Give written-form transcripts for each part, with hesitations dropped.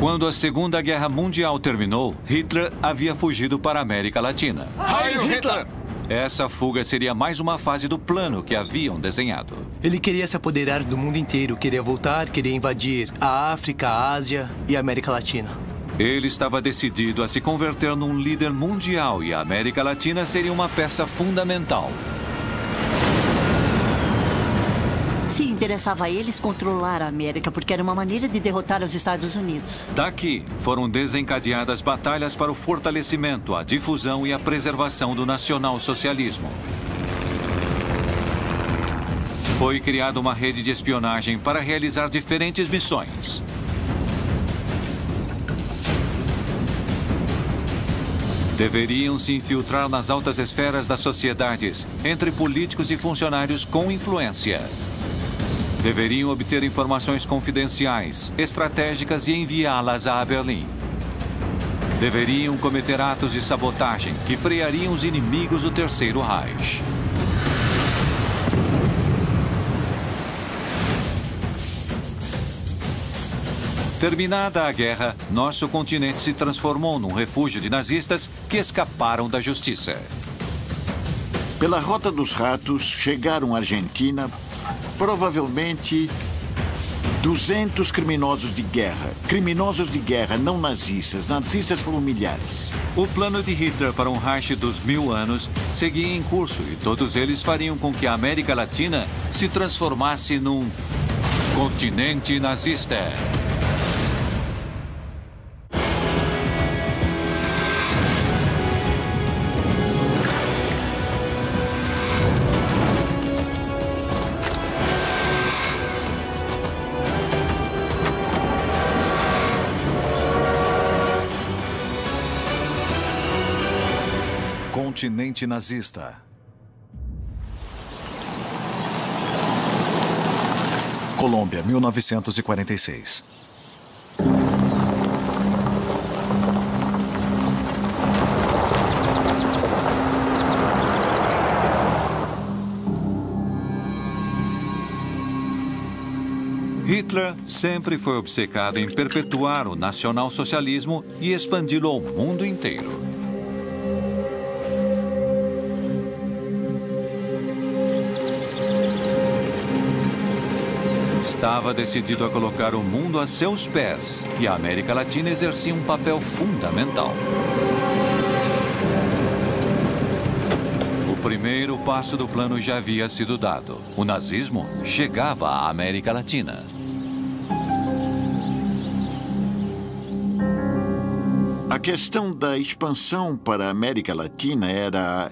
Quando a Segunda Guerra Mundial terminou, Hitler havia fugido para a América Latina. Heil Hitler! Essa fuga seria mais uma fase do plano que haviam desenhado. Ele queria se apoderar do mundo inteiro, queria voltar, queria invadir a África, a Ásia e a América Latina. Ele estava decidido a se converter num líder mundial e a América Latina seria uma peça fundamental. Se interessava a eles controlar a América, porque era uma maneira de derrotar os Estados Unidos. Daqui foram desencadeadas batalhas para o fortalecimento, a difusão e a preservação do nacionalsocialismo. Foi criada uma rede de espionagem para realizar diferentes missões. Deveriam se infiltrar nas altas esferas das sociedades, entre políticos e funcionários com influência. Deveriam obter informações confidenciais, estratégicas e enviá-las a Berlim. Deveriam cometer atos de sabotagem que freariam os inimigos do Terceiro Reich. Terminada a guerra, nosso continente se transformou num refúgio de nazistas que escaparam da justiça. Pela Rota dos Ratos, chegaram à Argentina provavelmente 200 criminosos de guerra. Criminosos de guerra, não nazistas. Nazistas foram milhares. O plano de Hitler para um Reich dos 1000 anos seguia em curso e todos eles fariam com que a América Latina se transformasse num continente nazista. Continente nazista. Colômbia, 1946. Hitler sempre foi obcecado em perpetuar o nacionalsocialismo e expandi-lo ao mundo inteiro. Estava decidido a colocar o mundo a seus pés e a América Latina exercia um papel fundamental. O primeiro passo do plano já havia sido dado. O nazismo chegava à América Latina. A questão da expansão para a América Latina era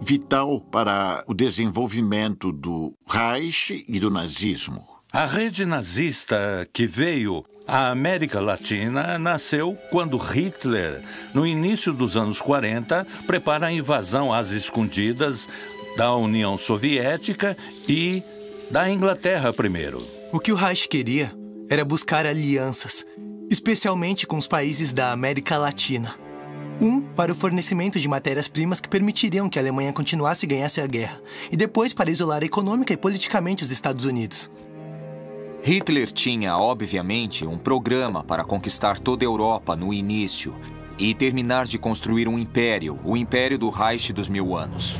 vital para o desenvolvimento do Reich e do nazismo. A rede nazista que veio à América Latina nasceu quando Hitler, no início dos anos 40, prepara a invasão às escondidas da União Soviética e da Inglaterra primeiro. O que o Reich queria era buscar alianças, especialmente com os países da América Latina. Para o fornecimento de matérias-primas que permitiriam que a Alemanha continuasse e ganhasse a guerra, e depois para isolar econômica e politicamente os Estados Unidos. Hitler tinha, obviamente, um programa para conquistar toda a Europa no início e terminar de construir um império, o Império do Reich dos 1000 anos.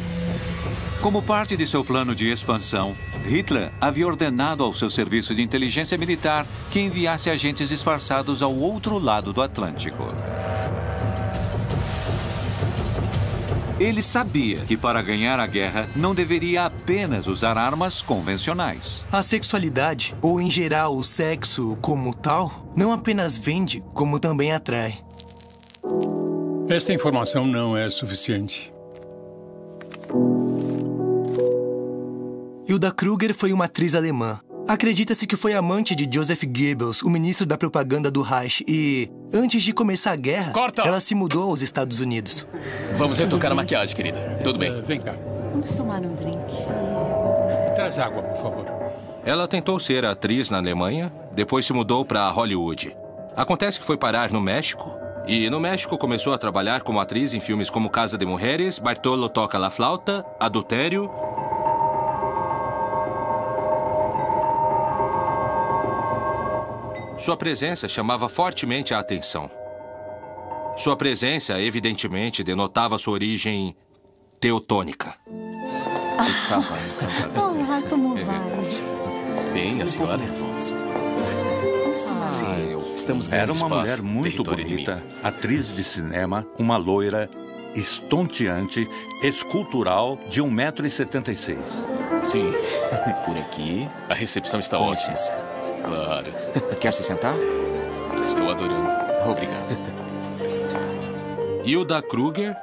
Como parte de seu plano de expansão, Hitler havia ordenado ao seu serviço de inteligência militar que enviasse agentes disfarçados ao outro lado do Atlântico. Ele sabia que para ganhar a guerra não deveria apenas usar armas convencionais. A sexualidade, ou em geral o sexo como tal, não apenas vende, como também atrai. Esta informação não é suficiente. Hilda Kruger foi uma atriz alemã. Acredita-se que foi amante de Joseph Goebbels, o ministro da propaganda do Reich, e, antes de começar a guerra, ela se mudou aos Estados Unidos. Vamos retocar a maquiagem, querida. Tudo bem? Vem cá. Vamos tomar um drink. Traz água, por favor. Ela tentou ser atriz na Alemanha, depois se mudou para Hollywood. Acontece que foi parar no México, e no México começou a trabalhar como atriz em filmes como Casa de Mujeres, Bartolo Toca la Flauta, Adultério... Sua presença chamava fortemente a atenção. Sua presença, evidentemente, denotava sua origem teutônica. Estava encantadora. Olá, como vai? Bem, a senhora? Sim, estamos ganhando Era uma espaço, mulher muito território bonita, atriz de cinema, uma loira, estonteante, escultural, de 1,76 m. Sim, por aqui a recepção está Com ótima. licença. Claro. Quer se sentar? Estou adorando. Obrigado. Hilda Kruger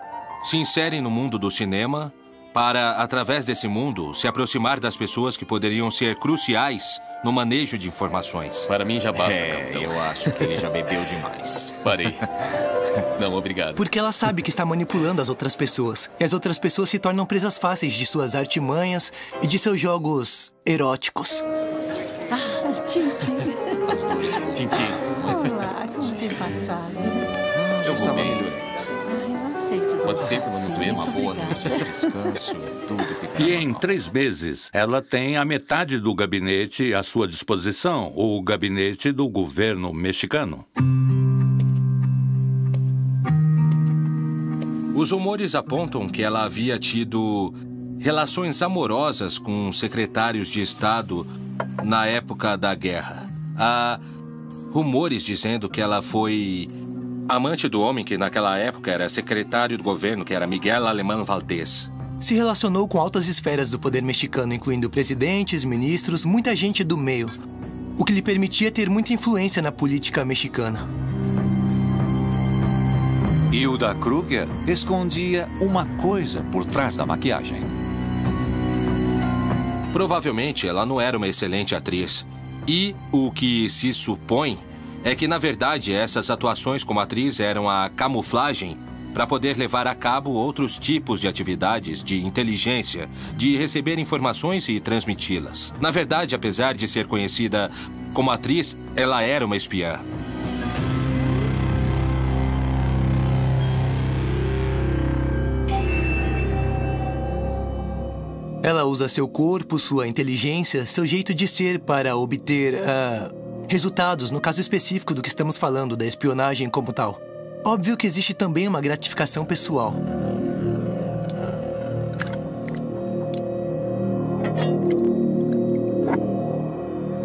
se insere no mundo do cinema para, através desse mundo, se aproximar das pessoas que poderiam ser cruciais no manejo de informações. Para mim já basta, capitão. Eu acho que ele já bebeu demais. Parei. Não, obrigado. Porque ela sabe que está manipulando as outras pessoas. E as outras pessoas se tornam presas fáceis de suas artimanhas e de seus jogos eróticos. Ah, Tintin. Tintin. Olá, como tem passado? Eu vou bem. Eu aceito. Quanto tempo não nos vemos? Uma boa noite de descanso e tudo ficará E em normal. 3 meses, ela tem a metade do gabinete à sua disposição, o gabinete do governo mexicano. Os rumores apontam que ela havia tido relações amorosas com secretários de Estado na época da guerra. Há rumores dizendo que ela foi amante do homem que naquela época era secretário do governo, que era Miguel Alemán Valdés. Se relacionou com altas esferas do poder mexicano, incluindo presidentes, ministros, muita gente do meio, o que lhe permitia ter muita influência na política mexicana. Hilda Kruger escondia uma coisa por trás da maquiagem. Provavelmente ela não era uma excelente atriz. E o que se supõe é que, na verdade, essas atuações como atriz eram a camuflagem para poder levar a cabo outros tipos de atividades de inteligência, de receber informações e transmiti-las. Na verdade, apesar de ser conhecida como atriz, ela era uma espiã. Ela usa seu corpo, sua inteligência, seu jeito de ser para obter resultados, no caso específico do que estamos falando, da espionagem como tal. Óbvio que existe também uma gratificação pessoal.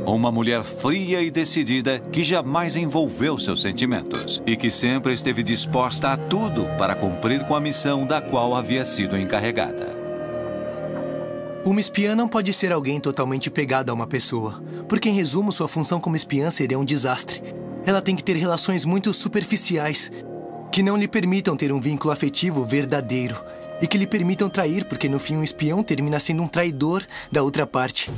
Uma mulher fria e decidida que jamais envolveu seus sentimentos e que sempre esteve disposta a tudo para cumprir com a missão da qual havia sido encarregada. Uma espiã não pode ser alguém totalmente pegado a uma pessoa, porque, em resumo, sua função como espiã seria um desastre. Ela tem que ter relações muito superficiais, que não lhe permitam ter um vínculo afetivo verdadeiro e que lhe permitam trair, porque, no fim, um espião termina sendo um traidor da outra parte.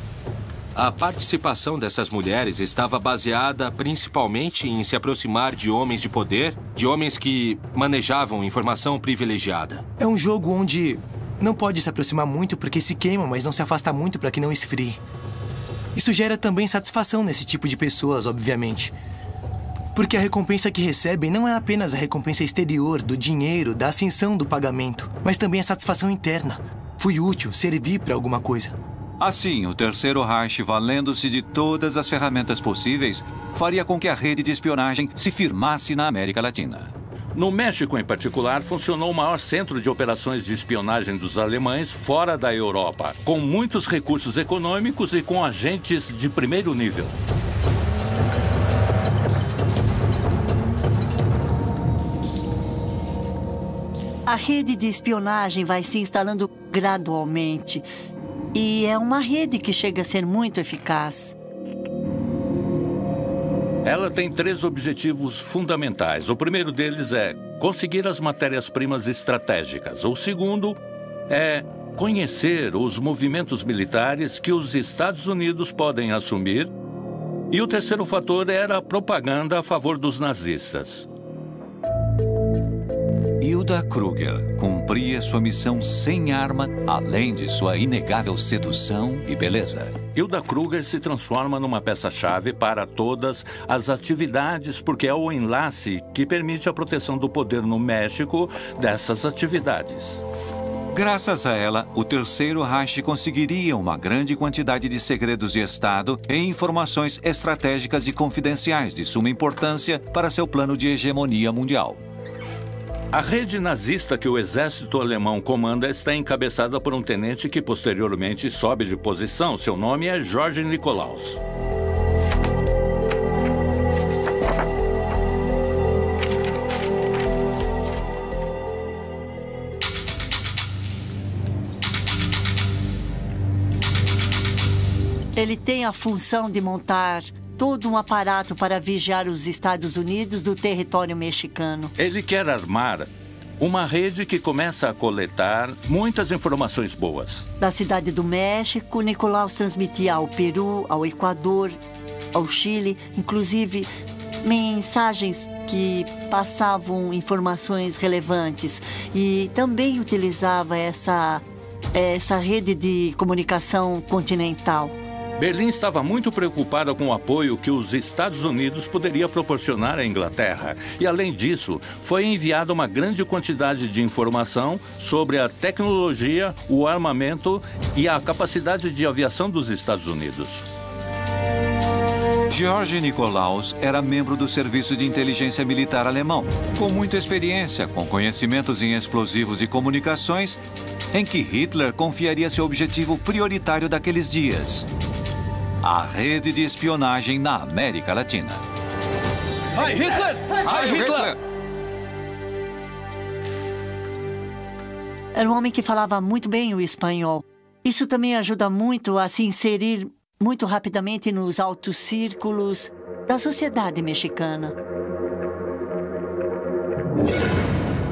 A participação dessas mulheres estava baseada principalmente em se aproximar de homens de poder, de homens que manejavam informação privilegiada. É um jogo onde não pode se aproximar muito porque se queima, mas não se afasta muito para que não esfrie. Isso gera também satisfação nesse tipo de pessoas, obviamente. Porque a recompensa que recebem não é apenas a recompensa exterior, do dinheiro, da ascensão do pagamento, mas também a satisfação interna. Fui útil, servi para alguma coisa. Assim, o Terceiro Reich, valendo-se de todas as ferramentas possíveis, faria com que a rede de espionagem se firmasse na América Latina. No México, em particular, funcionou o maior centro de operações de espionagem dos alemães fora da Europa, com muitos recursos econômicos e com agentes de primeiro nível. A rede de espionagem vai se instalando gradualmente. E é uma rede que chega a ser muito eficaz. Ela tem 3 objetivos fundamentais. O primeiro deles é conseguir as matérias-primas estratégicas. O segundo é conhecer os movimentos militares que os Estados Unidos podem assumir. E o terceiro fator era a propaganda a favor dos nazistas. Hilda Kruger cumpria sua missão sem arma, além de sua inegável sedução e beleza. Hilda Kruger se transforma numa peça-chave para todas as atividades, porque é o enlace que permite a proteção do poder no México dessas atividades. Graças a ela, o Terceiro Reich conseguiria uma grande quantidade de segredos de Estado e informações estratégicas e confidenciais de suma importância para seu plano de hegemonia mundial. A rede nazista que o exército alemão comanda está encabeçada por um tenente que posteriormente sobe de posição. Seu nome é George Nikolaus. Ele tem a função de montar todo um aparato para vigiar os Estados Unidos do território mexicano. Ele quer armar uma rede que começa a coletar muitas informações boas. Da cidade do México, Nikolaus transmitia ao Peru, ao Equador, ao Chile, inclusive mensagens que passavam informações relevantes. E também utilizava essa rede de comunicação continental. Berlim estava muito preocupada com o apoio que os Estados Unidos poderia proporcionar à Inglaterra. E, além disso, foi enviada uma grande quantidade de informação sobre a tecnologia, o armamento e a capacidade de aviação dos Estados Unidos. George Nikolaus era membro do Serviço de Inteligência Militar alemão, com muita experiência, com conhecimentos em explosivos e comunicações, em que Hitler confiaria seu objetivo prioritário daqueles dias: a rede de espionagem na América Latina. Heil Hitler! Heil Hitler! Era um homem que falava muito bem o espanhol. Isso também ajuda muito a se inserir muito rapidamente nos altos círculos da sociedade mexicana.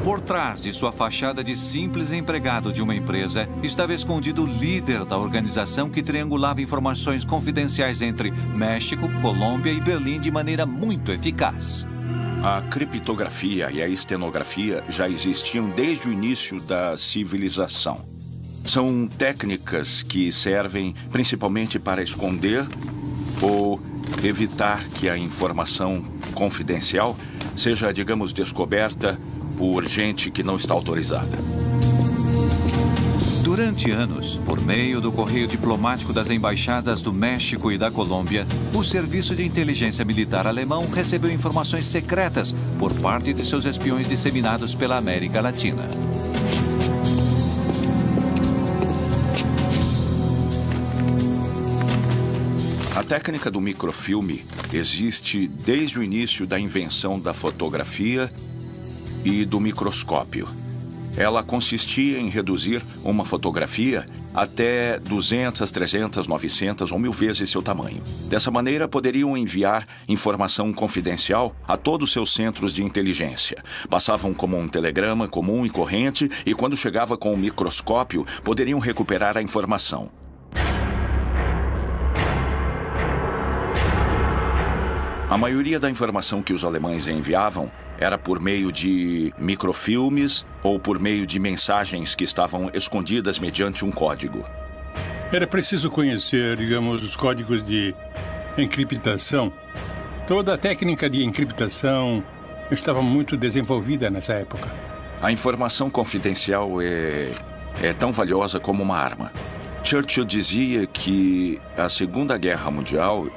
Por trás de sua fachada de simples empregado de uma empresa, estava escondido o líder da organização que triangulava informações confidenciais entre México, Colômbia e Berlim de maneira muito eficaz. A criptografia e a estenografia já existiam desde o início da civilização. São técnicas que servem principalmente para esconder ou evitar que a informação confidencial seja, digamos, descoberta por gente que não está autorizada. Durante anos, por meio do correio diplomático das embaixadas do México e da Colômbia, o Serviço de Inteligência Militar alemão recebeu informações secretas por parte de seus espiões disseminados pela América Latina. A técnica do microfilme existe desde o início da invenção da fotografia e do microscópio. Ela consistia em reduzir uma fotografia até 200, 300, 900 ou 1000 vezes seu tamanho. Dessa maneira, poderiam enviar informação confidencial a todos os seus centros de inteligência. Passavam como um telegrama comum e corrente e, quando chegava com o microscópio, poderiam recuperar a informação. A maioria da informação que os alemães enviavam era por meio de microfilmes ou por meio de mensagens que estavam escondidas mediante um código. Era preciso conhecer, digamos, os códigos de encriptação. Toda a técnica de encriptação estava muito desenvolvida nessa época. A informação confidencial é tão valiosa como uma arma. Churchill dizia que a Segunda Guerra Mundial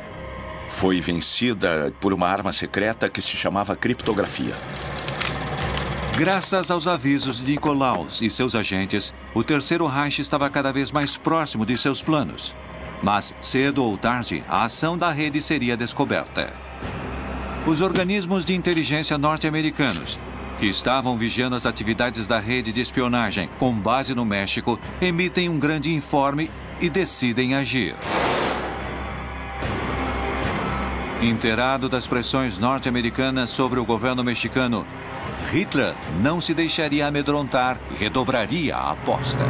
foi vencida por uma arma secreta que se chamava criptografia. Graças aos avisos de Nikolaus e seus agentes, o Terceiro Reich estava cada vez mais próximo de seus planos. Mas, cedo ou tarde, a ação da rede seria descoberta. Os organismos de inteligência norte-americanos, que estavam vigiando as atividades da rede de espionagem com base no México, emitem um grande informe e decidem agir. Inteirado das pressões norte-americanas sobre o governo mexicano, Hitler não se deixaria amedrontar e redobraria a aposta.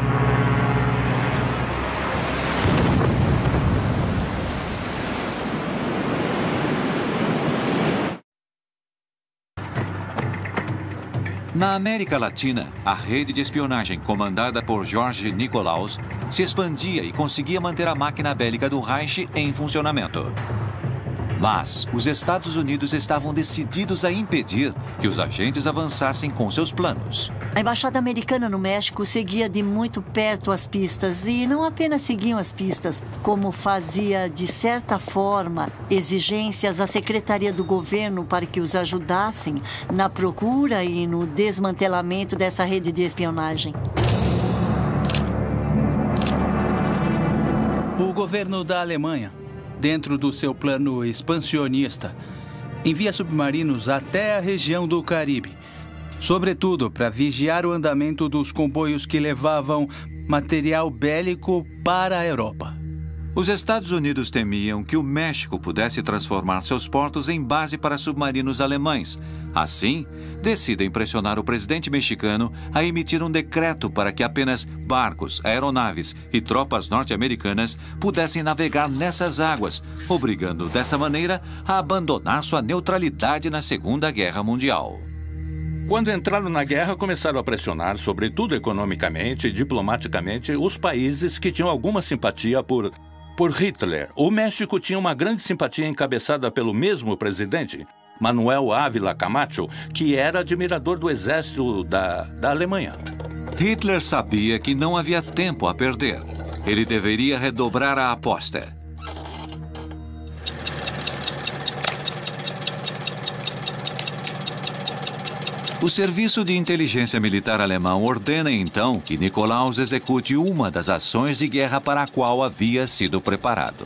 Na América Latina, a rede de espionagem comandada por George Nikolaus se expandia e conseguia manter a máquina bélica do Reich em funcionamento. Mas os Estados Unidos estavam decididos a impedir que os agentes avançassem com seus planos. A embaixada americana no México seguia de muito perto as pistas e não apenas seguiam as pistas, como fazia, de certa forma, exigências à Secretaria do Governo para que os ajudassem na procura e no desmantelamento dessa rede de espionagem. O governo da Alemanha, dentro do seu plano expansionista, envia submarinos até a região do Caribe, sobretudo para vigiar o andamento dos comboios que levavam material bélico para a Europa. Os Estados Unidos temiam que o México pudesse transformar seus portos em base para submarinos alemães. Assim, decidem pressionar o presidente mexicano a emitir um decreto para que apenas barcos, aeronaves e tropas norte-americanas pudessem navegar nessas águas, obrigando dessa maneira a abandonar sua neutralidade na Segunda Guerra Mundial. Quando entraram na guerra, começaram a pressionar, sobretudo economicamente e diplomaticamente, os países que tinham alguma simpatia por Hitler. O México tinha uma grande simpatia encabeçada pelo mesmo presidente, Manuel Ávila Camacho, que era admirador do exército da Alemanha. Hitler sabia que não havia tempo a perder. Ele deveria redobrar a aposta. O Serviço de Inteligência Militar alemão ordena, então, que Nikolaus execute uma das ações de guerra para a qual havia sido preparado.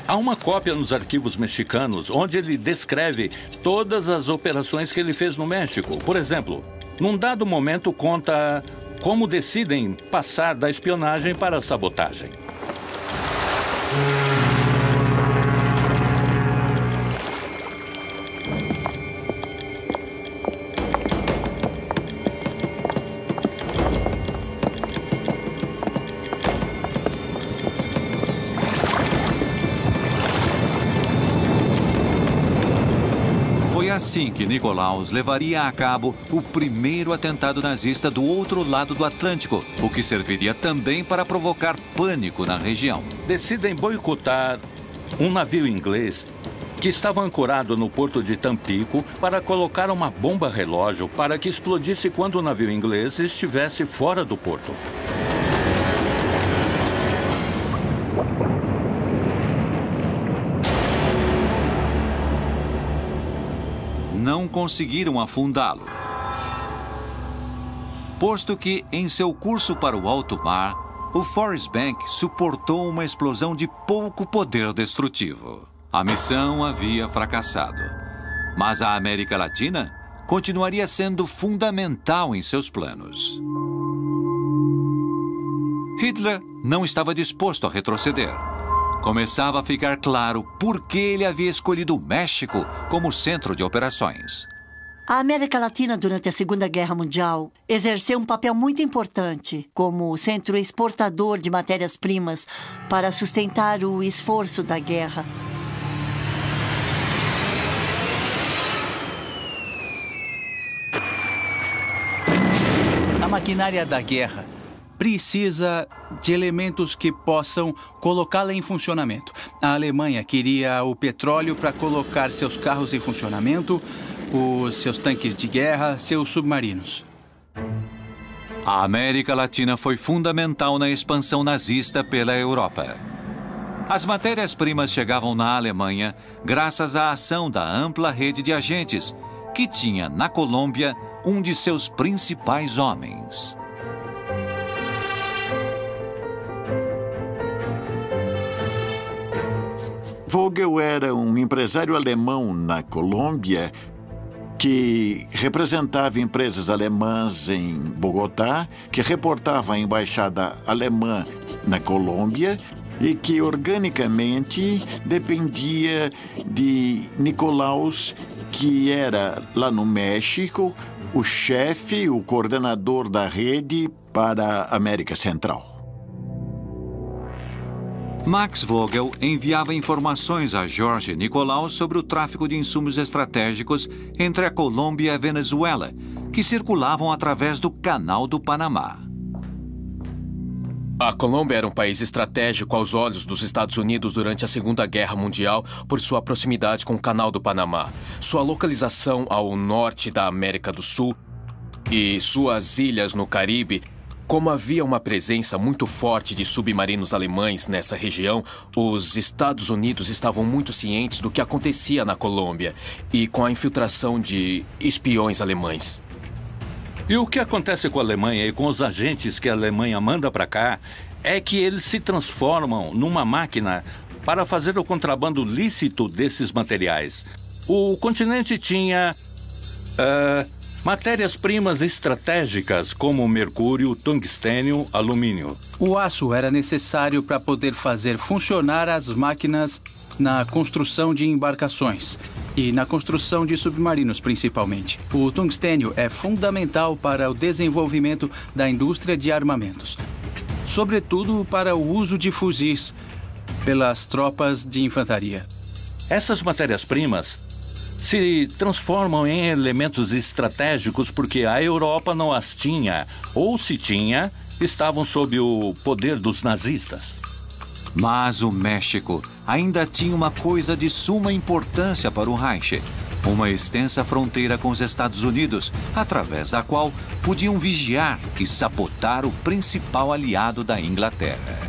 Há uma cópia nos arquivos mexicanos onde ele descreve todas as operações que ele fez no México. Por exemplo, num dado momento conta como decidem passar da espionagem para a sabotagem. Assim que Nikolaus levaria a cabo o primeiro atentado nazista do outro lado do Atlântico, o que serviria também para provocar pânico na região. Decidem boicotar um navio inglês que estava ancorado no porto de Tampico para colocar uma bomba relógio para que explodisse quando o navio inglês estivesse fora do porto. Não conseguiram afundá-lo, posto que, em seu curso para o alto mar, o Forrest Bank suportou uma explosão de pouco poder destrutivo. A missão havia fracassado, mas a América Latina continuaria sendo fundamental em seus planos. Hitler não estava disposto a retroceder. Começava a ficar claro por que ele havia escolhido o México como centro de operações. A América Latina, durante a Segunda Guerra Mundial, exerceu um papel muito importante como centro exportador de matérias-primas para sustentar o esforço da guerra. A maquinária da guerra precisa de elementos que possam colocá-la em funcionamento. A Alemanha queria o petróleo para colocar seus carros em funcionamento, os seus tanques de guerra, seus submarinos. A América Latina foi fundamental na expansão nazista pela Europa. As matérias-primas chegavam na Alemanha graças à ação da ampla rede de agentes, que tinha na Colômbia um de seus principais homens. Vogel era um empresário alemão na Colômbia que representava empresas alemãs em Bogotá, que reportava a embaixada alemã na Colômbia e que organicamente dependia de Nikolaus, que era lá no México o chefe, o coordenador da rede para a América Central. Max Vogel enviava informações a Jorge Nikolaus sobre o tráfico de insumos estratégicos entre a Colômbia e a Venezuela, que circulavam através do Canal do Panamá. A Colômbia era um país estratégico aos olhos dos Estados Unidos durante a Segunda Guerra Mundial por sua proximidade com o Canal do Panamá, sua localização ao norte da América do Sul e suas ilhas no Caribe. Como havia uma presença muito forte de submarinos alemães nessa região, os Estados Unidos estavam muito cientes do que acontecia na Colômbia e com a infiltração de espiões alemães. E o que acontece com a Alemanha e com os agentes que a Alemanha manda para cá é que eles se transformam numa máquina para fazer o contrabando lícito desses materiais. O continente tinha matérias-primas estratégicas como mercúrio, tungstênio, alumínio. O aço era necessário para poder fazer funcionar as máquinas na construção de embarcações e na construção de submarinos, principalmente. O tungstênio é fundamental para o desenvolvimento da indústria de armamentos, sobretudo para o uso de fuzis pelas tropas de infantaria. Essas matérias-primas se transformam em elementos estratégicos porque a Europa não as tinha, ou se tinha, estavam sob o poder dos nazistas. Mas o México ainda tinha uma coisa de suma importância para o Reich: uma extensa fronteira com os Estados Unidos, através da qual podiam vigiar e sabotar o principal aliado da Inglaterra.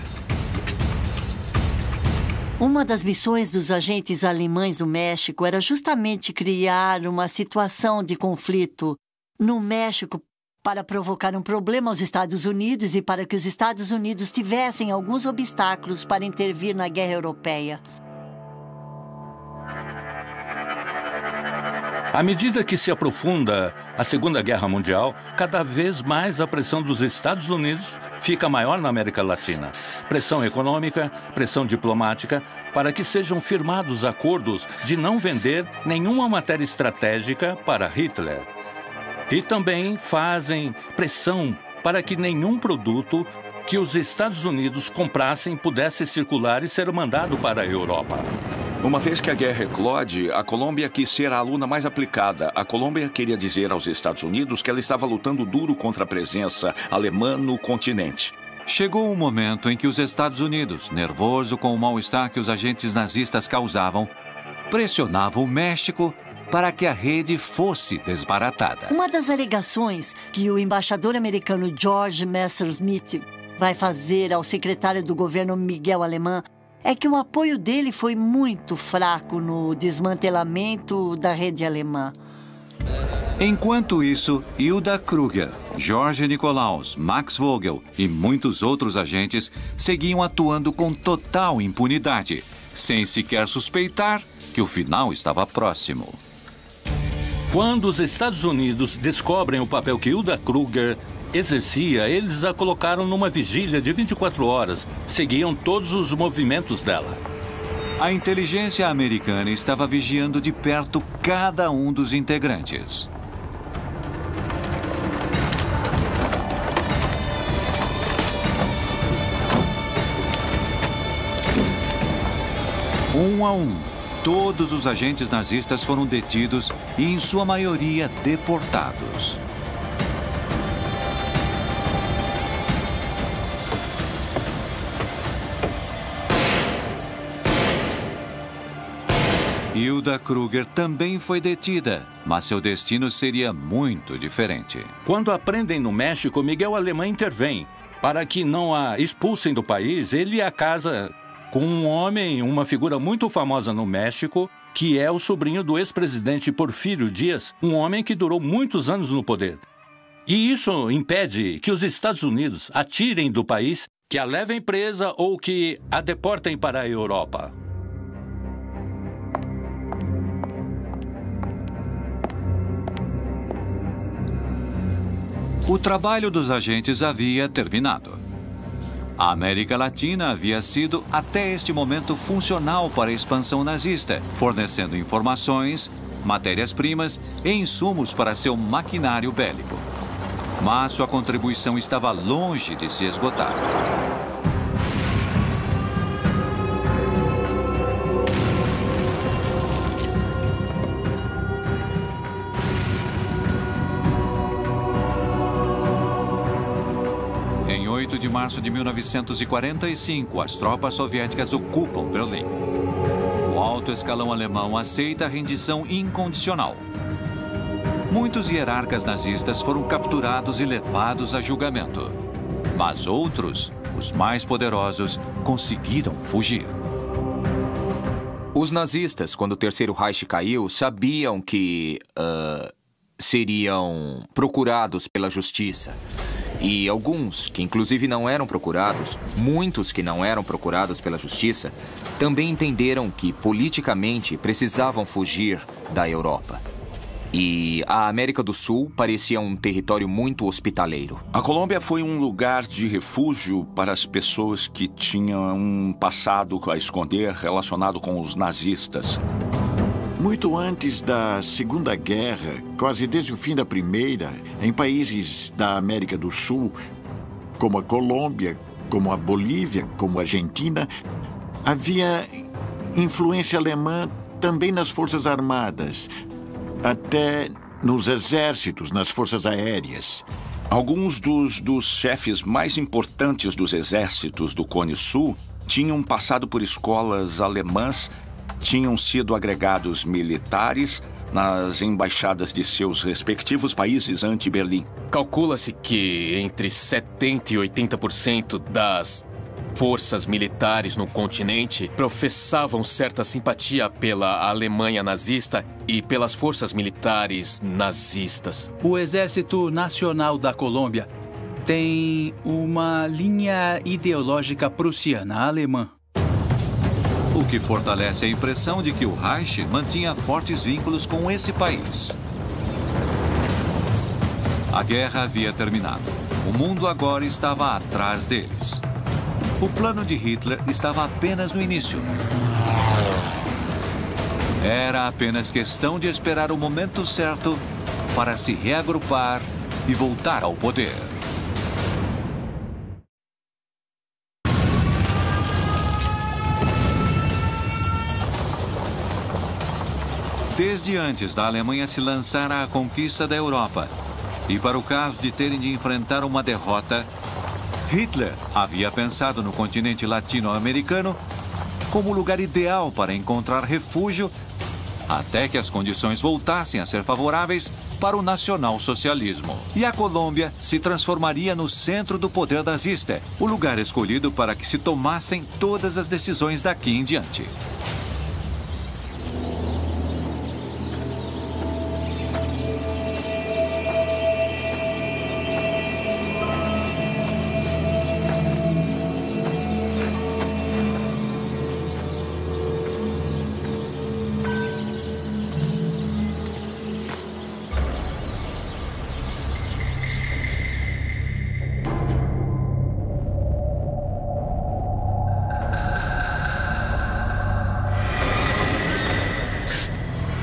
Uma das missões dos agentes alemães no México era justamente criar uma situação de conflito no México para provocar um problema aos Estados Unidos e para que os Estados Unidos tivessem alguns obstáculos para intervir na guerra europeia. À medida que se aprofunda a Segunda Guerra Mundial, cada vez mais a pressão dos Estados Unidos fica maior na América Latina. Pressão econômica, pressão diplomática, para que sejam firmados acordos de não vender nenhuma matéria estratégica para Hitler. E também fazem pressão para que nenhum produto que os Estados Unidos comprassem pudesse circular e ser mandado para a Europa. Uma vez que a guerra eclode, a Colômbia quis ser a aluna mais aplicada. A Colômbia queria dizer aos Estados Unidos que ela estava lutando duro contra a presença alemã no continente. Chegou o momento em que os Estados Unidos, nervoso com o mal-estar que os agentes nazistas causavam, pressionavam o México para que a rede fosse desbaratada. Uma das alegações que o embaixador americano George Messerschmitt vai fazer ao secretário do governo Miguel Alemán é que o apoio dele foi muito fraco no desmantelamento da rede alemã. Enquanto isso, Hilda Kruger, Jorge Nicolaus, Max Vogel e muitos outros agentes seguiam atuando com total impunidade, sem sequer suspeitar que o final estava próximo. Quando os Estados Unidos descobrem o papel que Hilda Kruger exercia, eles a colocaram numa vigília de 24 horas. Seguiam todos os movimentos dela. A inteligência americana estava vigiando de perto cada um dos integrantes. Um a um, todos os agentes nazistas foram detidos e, em sua maioria, deportados. Hilda Kruger também foi detida, mas seu destino seria muito diferente. Quando a prendem no México, Miguel Alemán intervém. Para que não a expulsem do país, ele a casa com um homem, uma figura muito famosa no México, que é o sobrinho do ex-presidente Porfírio Díaz, um homem que durou muitos anos no poder. E isso impede que os Estados Unidos a tirem do país, que a levem presa ou que a deportem para a Europa. O trabalho dos agentes havia terminado. A América Latina havia sido, até este momento, funcional para a expansão nazista, fornecendo informações, matérias-primas e insumos para seu maquinário bélico. Mas sua contribuição estava longe de se esgotar. Em 8 de março de 1945, as tropas soviéticas ocupam Berlim. O alto escalão alemão aceita a rendição incondicional. Muitos hierarcas nazistas foram capturados e levados a julgamento. Mas outros, os mais poderosos, conseguiram fugir. Os nazistas, quando o Terceiro Reich caiu, sabiam que seriam procurados pela justiça. E alguns, que inclusive não eram procurados, muitos que não eram procurados pela justiça, também entenderam que politicamente precisavam fugir da Europa. E a América do Sul parecia um território muito hospitaleiro. A Colômbia foi um lugar de refúgio para as pessoas que tinham um passado a esconder relacionado com os nazistas. Muito antes da Segunda Guerra, quase desde o fim da Primeira, em países da América do Sul, como a Colômbia, como a Bolívia, como a Argentina, havia influência alemã também nas forças armadas, até nos exércitos, nas forças aéreas. Alguns dos chefes mais importantes dos exércitos do Cone Sul tinham passado por escolas alemãs, tinham sido agregados militares nas embaixadas de seus respectivos países anti-Berlim. Calcula-se que entre 70% e 80% das forças militares no continente professavam certa simpatia pela Alemanha nazista e pelas forças militares nazistas. O Exército Nacional da Colômbia tem uma linha ideológica prussiana, alemã. O que fortalece a impressão de que o Reich mantinha fortes vínculos com esse país. A guerra havia terminado. O mundo agora estava atrás deles. O plano de Hitler estava apenas no início. Era apenas questão de esperar o momento certo para se reagrupar e voltar ao poder. Desde antes da Alemanha se lançar à conquista da Europa, e para o caso de terem de enfrentar uma derrota, Hitler havia pensado no continente latino-americano como o lugar ideal para encontrar refúgio até que as condições voltassem a ser favoráveis para o nacional-socialismo. E a Colômbia se transformaria no centro do poder nazista, o lugar escolhido para que se tomassem todas as decisões daqui em diante.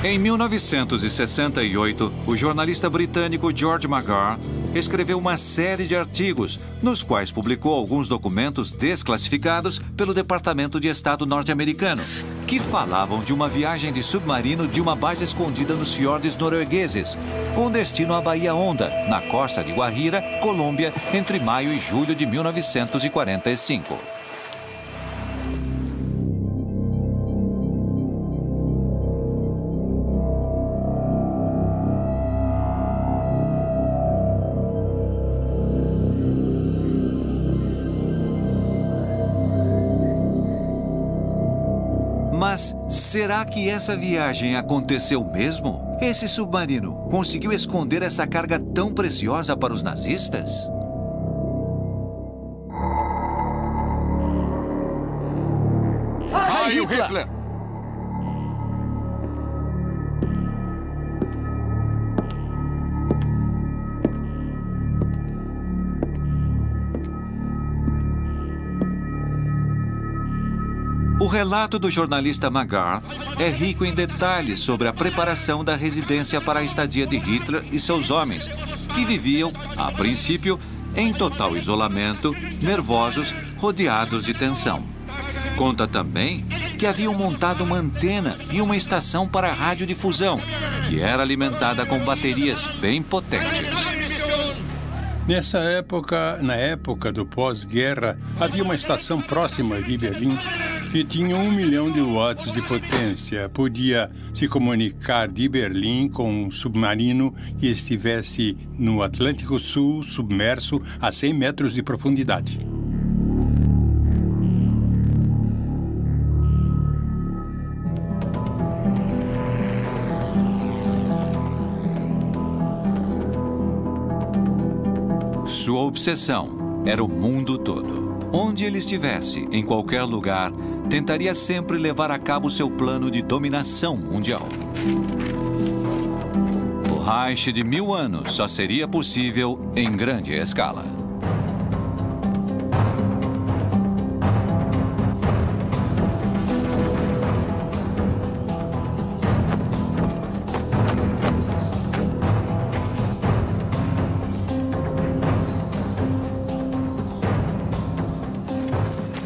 Em 1968, o jornalista britânico George McGrath escreveu uma série de artigos, nos quais publicou alguns documentos desclassificados pelo Departamento de Estado norte-americano, que falavam de uma viagem de submarino de uma base escondida nos fiordes noruegueses, com destino à Baía Honda, na costa de Guajira, Colômbia, entre maio e julho de 1945. Mas será que essa viagem aconteceu mesmo? Esse submarino conseguiu esconder essa carga tão preciosa para os nazistas? Heil Hitler! O relato do jornalista McGrath é rico em detalhes sobre a preparação da residência para a estadia de Hitler e seus homens, que viviam, a princípio, em total isolamento, nervosos, rodeados de tensão. Conta também que haviam montado uma antena e uma estação para radiodifusão, que era alimentada com baterias bem potentes. Na época do pós-guerra, havia uma estação próxima de Berlim que tinha 1 milhão de watts de potência. Podia se comunicar de Berlim com um submarino que estivesse no Atlântico Sul, submerso a 100 metros de profundidade. Sua obsessão era o mundo todo. Onde ele estivesse, em qualquer lugar, tentaria sempre levar a cabo seu plano de dominação mundial. O Reich de 1000 anos só seria possível em grande escala.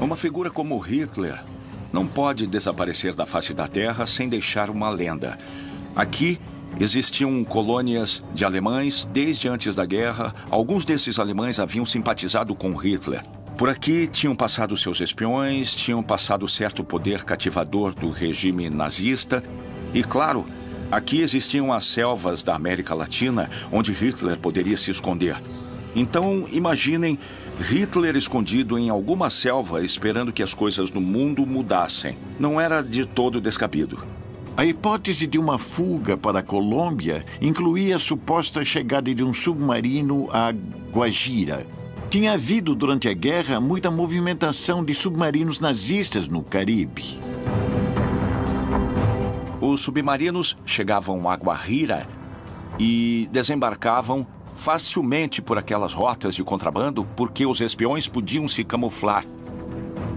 Uma figura como Hitler não pode desaparecer da face da Terra sem deixar uma lenda. Aqui existiam colônias de alemães desde antes da guerra. Alguns desses alemães haviam simpatizado com Hitler. Por aqui tinham passado seus espiões, tinham passado certo poder cativador do regime nazista. E, claro, aqui existiam as selvas da América Latina, onde Hitler poderia se esconder. Então, imaginem Hitler escondido em alguma selva esperando que as coisas no mundo mudassem. Não era de todo descabido. A hipótese de uma fuga para a Colômbia incluía a suposta chegada de um submarino a Guajira. Tinha havido, durante a guerra, muita movimentação de submarinos nazistas no Caribe. Os submarinos chegavam a Guajira e desembarcavam facilmente por aquelas rotas de contrabando porque os espiões podiam se camuflar.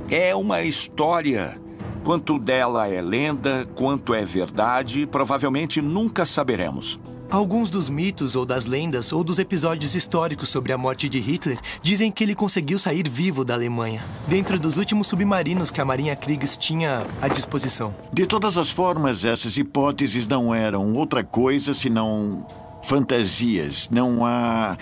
É uma história. Quanto dela é lenda, quanto é verdade, provavelmente nunca saberemos. Alguns dos mitos ou das lendas ou dos episódios históricos sobre a morte de Hitler dizem que ele conseguiu sair vivo da Alemanha, dentro dos últimos submarinos que a Marinha Kriegs tinha à disposição. De todas as formas, essas hipóteses não eram outra coisa senão fantasias. Não há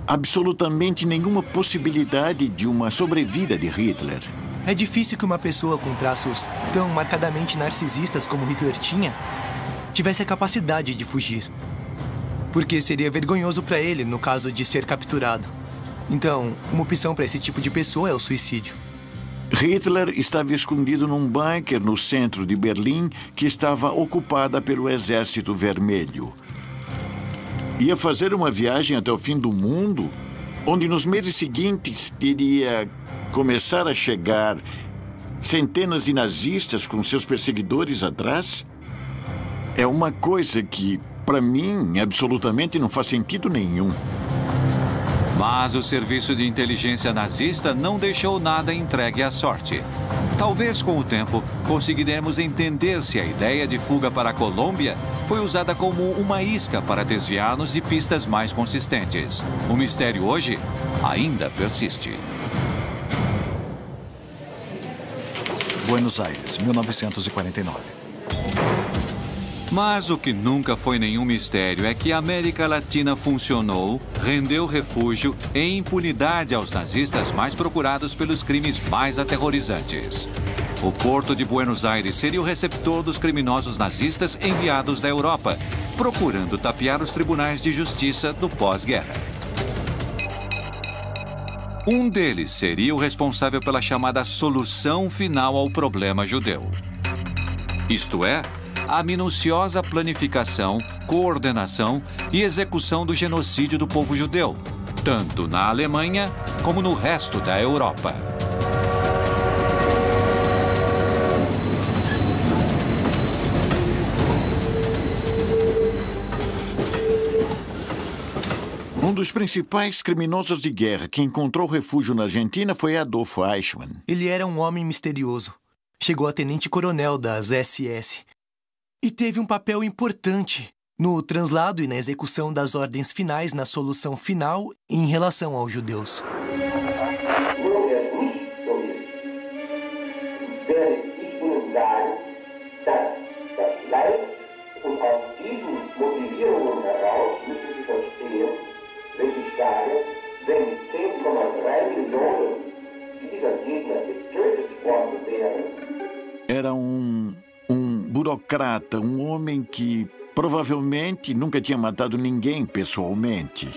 absolutamente nenhuma possibilidade de uma sobrevida de Hitler. É difícil que uma pessoa com traços tão marcadamente narcisistas como Hitler tinha tivesse a capacidade de fugir. Porque seria vergonhoso para ele no caso de ser capturado. Então, uma opção para esse tipo de pessoa é o suicídio. Hitler estava escondido num bunker no centro de Berlim que estava ocupada pelo Exército Vermelho. Ia fazer uma viagem até o fim do mundo, onde nos meses seguintes iria começar a chegar centenas de nazistas com seus perseguidores atrás. É uma coisa que, para mim, absolutamente não faz sentido nenhum. Mas o serviço de inteligência nazista não deixou nada entregue à sorte. Talvez, com o tempo, conseguiremos entender se a ideia de fuga para a Colômbia foi usada como uma isca para desviar-nos de pistas mais consistentes. O mistério hoje ainda persiste. Buenos Aires, 1949. Mas o que nunca foi nenhum mistério é que a América Latina funcionou, rendeu refúgio e impunidade aos nazistas mais procurados pelos crimes mais aterrorizantes. O porto de Buenos Aires seria o receptor dos criminosos nazistas enviados da Europa, procurando tapear os tribunais de justiça do pós-guerra. Um deles seria o responsável pela chamada solução final ao problema judeu. Isto é, a minuciosa planificação, coordenação e execução do genocídio do povo judeu, tanto na Alemanha como no resto da Europa. Um dos principais criminosos de guerra que encontrou refúgio na Argentina foi Adolf Eichmann. Ele era um homem misterioso. Chegou a tenente-coronel das SS. E teve um papel importante no translado e na execução das ordens finais na solução final em relação aos judeus. Era um burocrata, um homem que provavelmente nunca tinha matado ninguém pessoalmente,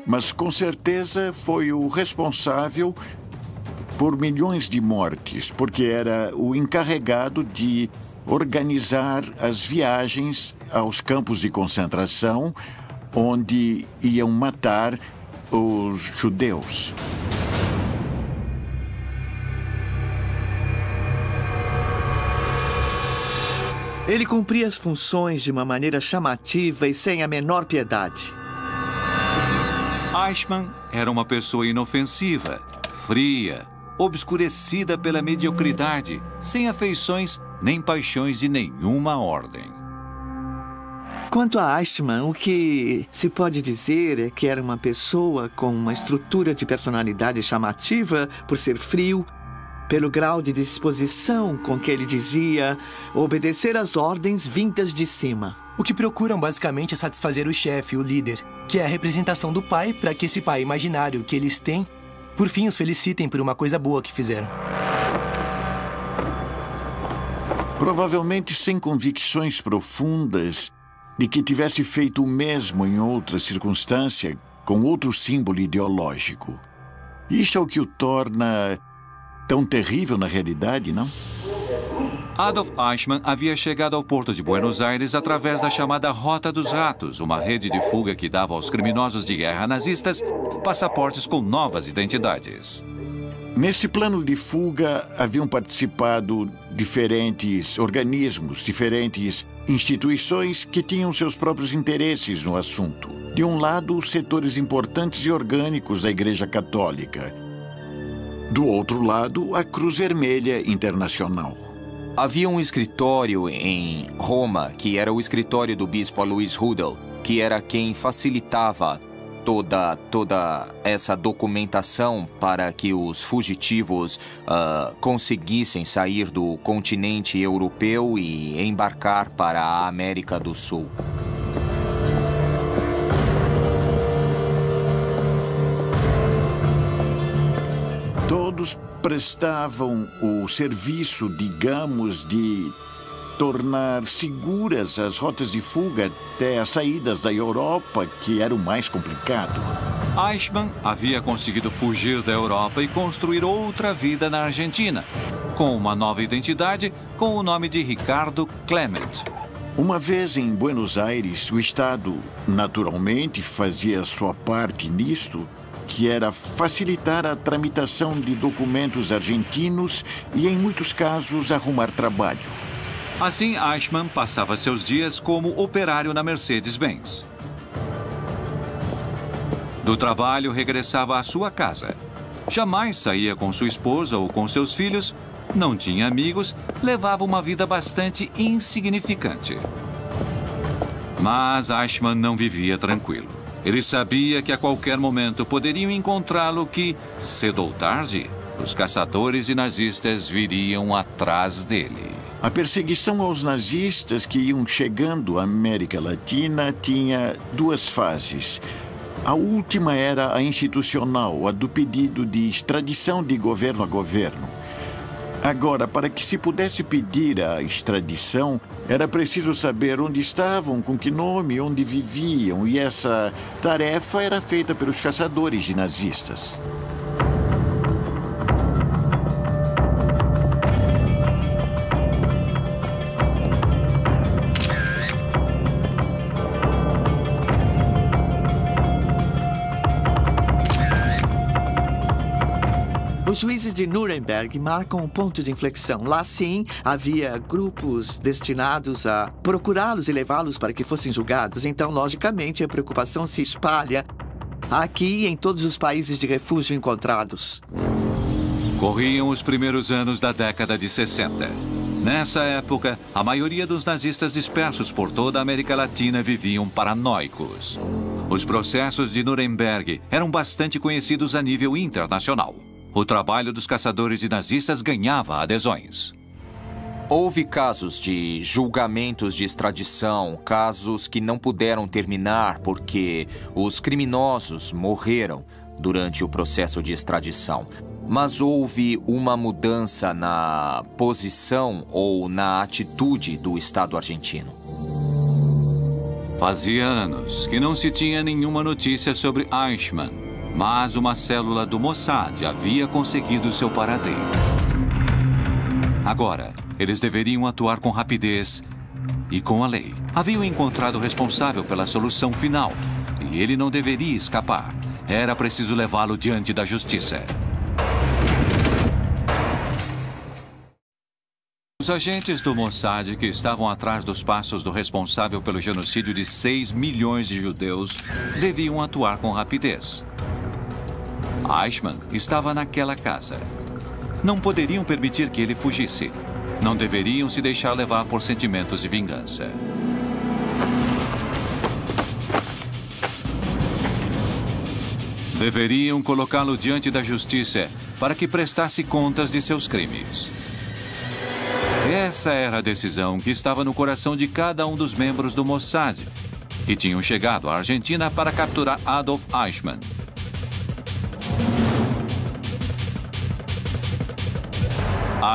mas com certeza foi o responsável por milhões de mortes, porque era o encarregado de organizar as viagens aos campos de concentração, onde iam matar os judeus. Ele cumpria as funções de uma maneira chamativa e sem a menor piedade. Eichmann era uma pessoa inofensiva, fria, obscurecida pela mediocridade, sem afeições nem paixões de nenhuma ordem. Quanto a Eichmann, o que se pode dizer é que era uma pessoa com uma estrutura de personalidade chamativa por ser frio, pelo grau de disposição com que ele dizia obedecer às ordens vindas de cima. O que procuram basicamente é satisfazer o chefe, o líder, que é a representação do pai para que esse pai imaginário que eles têm, por fim, os felicitem por uma coisa boa que fizeram. Provavelmente sem convicções profundas de que tivesse feito o mesmo em outra circunstância, com outro símbolo ideológico. Isto é o que o torna tão terrível na realidade, não? Adolf Eichmann havia chegado ao porto de Buenos Aires através da chamada Rota dos Ratos, uma rede de fuga que dava aos criminosos de guerra nazistas passaportes com novas identidades. Nesse plano de fuga haviam participado diferentes organismos, diferentes instituições que tinham seus próprios interesses no assunto. De um lado, os setores importantes e orgânicos da Igreja Católica. Do outro lado, a Cruz Vermelha Internacional. Havia um escritório em Roma, que era o escritório do bispo Alois Rudel, que era quem facilitava toda essa documentação para que os fugitivos conseguissem sair do continente europeu e embarcar para a América do Sul. Todos prestavam o serviço, digamos, de tornar seguras as rotas de fuga até as saídas da Europa, que era o mais complicado. Eichmann havia conseguido fugir da Europa e construir outra vida na Argentina, com uma nova identidade, com o nome de Ricardo Clement. Uma vez em Buenos Aires, o Estado, naturalmente, fazia sua parte nisto, que era facilitar a tramitação de documentos argentinos e, em muitos casos, arrumar trabalho. Assim, Eichmann passava seus dias como operário na Mercedes-Benz. Do trabalho, regressava à sua casa. Jamais saía com sua esposa ou com seus filhos, não tinha amigos, levava uma vida bastante insignificante. Mas Eichmann não vivia tranquilo. Ele sabia que a qualquer momento poderiam encontrá-lo que, cedo ou tarde, os caçadores e nazistas viriam atrás dele. A perseguição aos nazistas que iam chegando à América Latina tinha duas fases. A última era a institucional, a do pedido de extradição de governo a governo. Agora, para que se pudesse pedir a extradição, era preciso saber onde estavam, com que nome, onde viviam, e essa tarefa era feita pelos caçadores de nazistas. Os juízes de Nuremberg marcam um ponto de inflexão. Lá, sim, havia grupos destinados a procurá-los e levá-los para que fossem julgados. Então, logicamente, a preocupação se espalha aqui e em todos os países de refúgio encontrados. Corriam os primeiros anos da década de 60. Nessa época, a maioria dos nazistas dispersos por toda a América Latina viviam paranoicos. Os processos de Nuremberg eram bastante conhecidos a nível internacional. O trabalho dos caçadores de nazistas ganhava adesões. Houve casos de julgamentos de extradição, casos que não puderam terminar porque os criminosos morreram durante o processo de extradição, mas houve uma mudança na posição ou na atitude do Estado argentino. Fazia anos que não se tinha nenhuma notícia sobre Eichmann, mas uma célula do Mossad havia conseguido seu paradeiro. Agora, eles deveriam atuar com rapidez e com a lei. Haviam encontrado o responsável pela solução final e ele não deveria escapar. Era preciso levá-lo diante da justiça. Os agentes do Mossad que estavam atrás dos passos do responsável pelo genocídio de 6 milhões de judeus deviam atuar com rapidez. Eichmann estava naquela casa. Não poderiam permitir que ele fugisse. Não deveriam se deixar levar por sentimentos de vingança. Deveriam colocá-lo diante da justiça para que prestasse contas de seus crimes. Essa era a decisão que estava no coração de cada um dos membros do Mossad, que tinham chegado à Argentina para capturar Adolf Eichmann.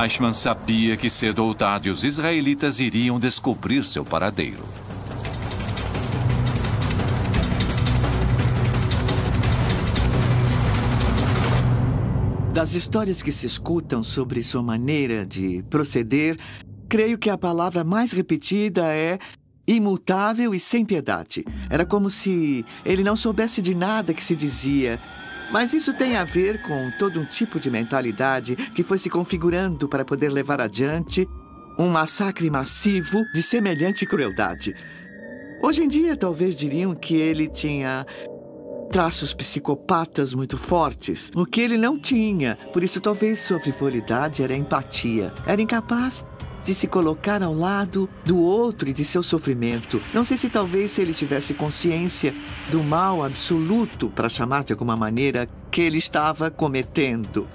Eichmann sabia que cedo ou tarde os israelitas iriam descobrir seu paradeiro. Das histórias que se escutam sobre sua maneira de proceder, creio que a palavra mais repetida é imutável e sem piedade. Era como se ele não soubesse de nada que se dizia. Mas isso tem a ver com todo um tipo de mentalidade que foi se configurando para poder levar adiante um massacre massivo de semelhante crueldade. Hoje em dia, talvez diriam que ele tinha traços psicopatas muito fortes, o que ele não tinha. Por isso, talvez sua frivolidade era empatia. Era incapaz de se colocar ao lado do outro e de seu sofrimento. Não sei se talvez se ele tivesse consciência do mal absoluto, para chamar de alguma maneira, que ele estava cometendo.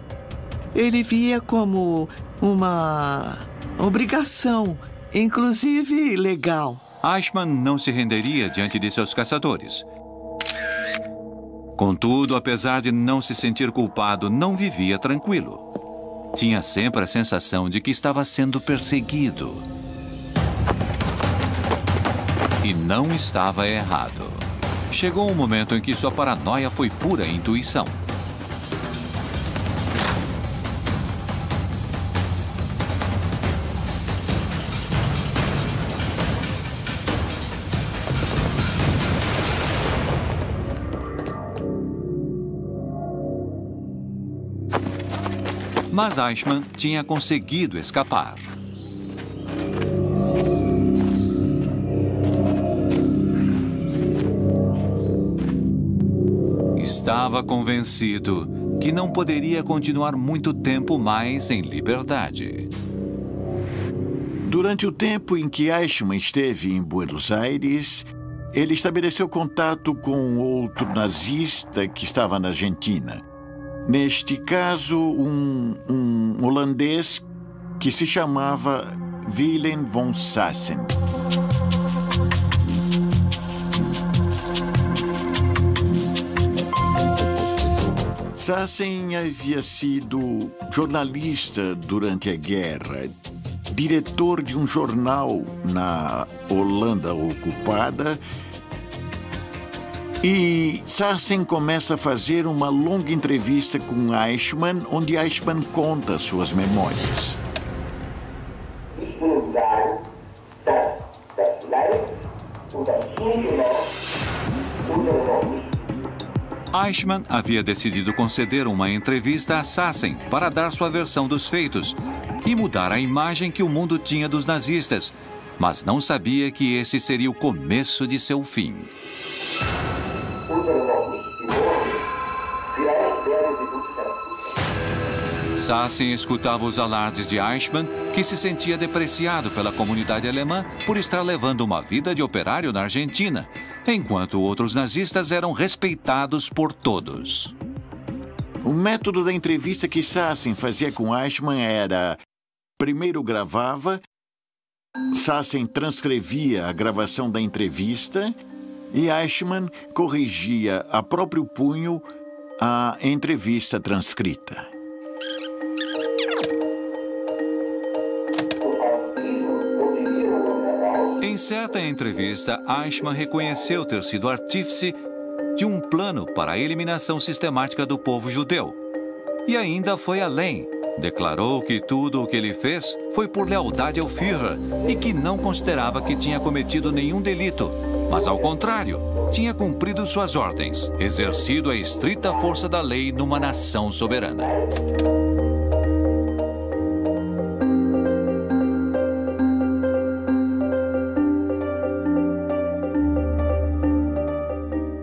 Ele via como uma obrigação, inclusive legal. Eichmann não se renderia diante de seus caçadores. Contudo, apesar de não se sentir culpado, não vivia tranquilo. Tinha sempre a sensação de que estava sendo perseguido. E não estava errado. Chegou um momento em que sua paranoia foi pura intuição. Mas Eichmann tinha conseguido escapar. Estava convencido que não poderia continuar muito tempo mais em liberdade. Durante o tempo em que Eichmann esteve em Buenos Aires, ele estabeleceu contato com outro nazista que estava na Argentina. Neste caso, um holandês que se chamava Willem von Sassen. Sassen havia sido jornalista durante a guerra, diretor de um jornal na Holanda ocupada. E Sassen começa a fazer uma longa entrevista com Eichmann, onde Eichmann conta suas memórias. Eichmann havia decidido conceder uma entrevista a Sassen para dar sua versão dos feitos e mudar a imagem que o mundo tinha dos nazistas, mas não sabia que esse seria o começo de seu fim. Sassen escutava os alardes de Eichmann, que se sentia depreciado pela comunidade alemã por estar levando uma vida de operário na Argentina, enquanto outros nazistas eram respeitados por todos. O método da entrevista que Sassen fazia com Eichmann era: primeiro gravava, Sassen transcrevia a gravação da entrevista e Eichmann corrigia a próprio punho a entrevista transcrita. Em certa entrevista, Eichmann reconheceu ter sido artífice de um plano para a eliminação sistemática do povo judeu. E ainda foi além. Declarou que tudo o que ele fez foi por lealdade ao Führer e que não considerava que tinha cometido nenhum delito, mas, ao contrário, tinha cumprido suas ordens, exercido a estrita força da lei numa nação soberana.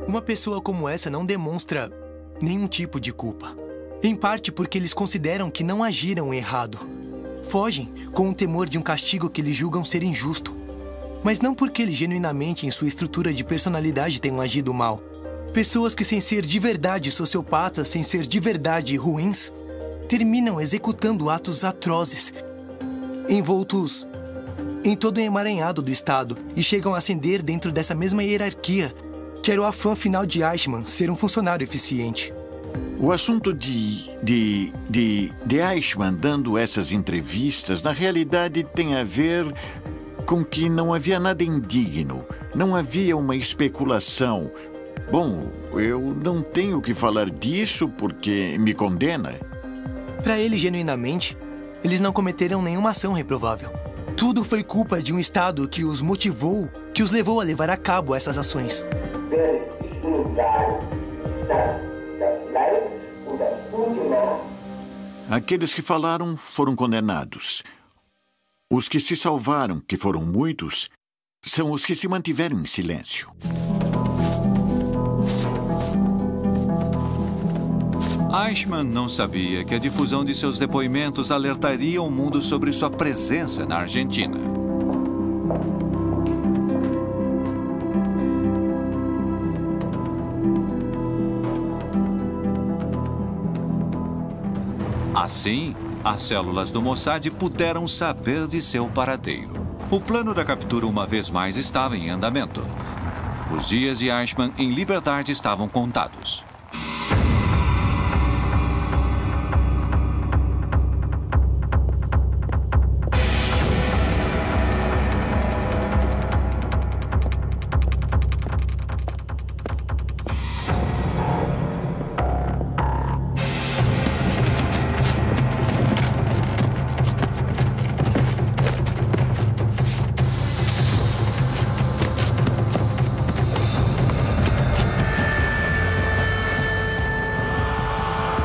Uma pessoa como essa não demonstra nenhum tipo de culpa. Em parte porque eles consideram que não agiram errado. Fogem com o temor de um castigo que eles julgam ser injusto. Mas não porque eles genuinamente, em sua estrutura de personalidade, tenham agido mal. Pessoas que, sem ser de verdade sociopatas, sem ser de verdade ruins, terminam executando atos atrozes, envoltos em todo o emaranhado do Estado, e chegam a ascender dentro dessa mesma hierarquia, que era o afã final de Eichmann, ser um funcionário eficiente. O assunto de Eichmann dando essas entrevistas, na realidade, tem a ver com que não havia nada indigno, não havia uma especulação. Bom, eu não tenho que falar disso porque me condena. Para ele, genuinamente, eles não cometeram nenhuma ação reprovável. Tudo foi culpa de um Estado que os motivou, que os levou a levar a cabo essas ações. Aqueles que falaram foram condenados. Os que se salvaram, que foram muitos, são os que se mantiveram em silêncio. Eichmann não sabia que a difusão de seus depoimentos alertaria o mundo sobre sua presença na Argentina. Assim, as células do Mossad puderam saber de seu paradeiro. O plano da captura uma vez mais estava em andamento. Os dias de Eichmann em liberdade estavam contados.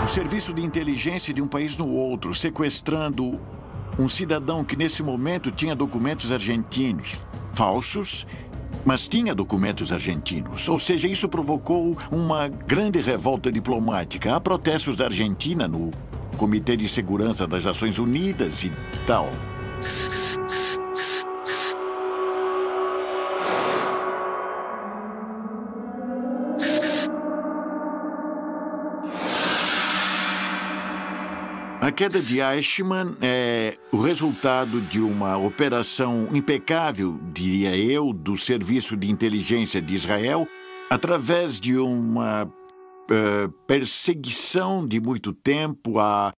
Serviço de inteligência de um país no outro, sequestrando um cidadão que nesse momento tinha documentos argentinos. Falsos, mas tinha documentos argentinos. Ou seja, isso provocou uma grande revolta diplomática. Há protestos da Argentina no Comitê de Segurança das Nações Unidas e tal. A queda de Eichmann é o resultado de uma operação impecável, diria eu, do Serviço de Inteligência de Israel, através de uma perseguição de muito tempo a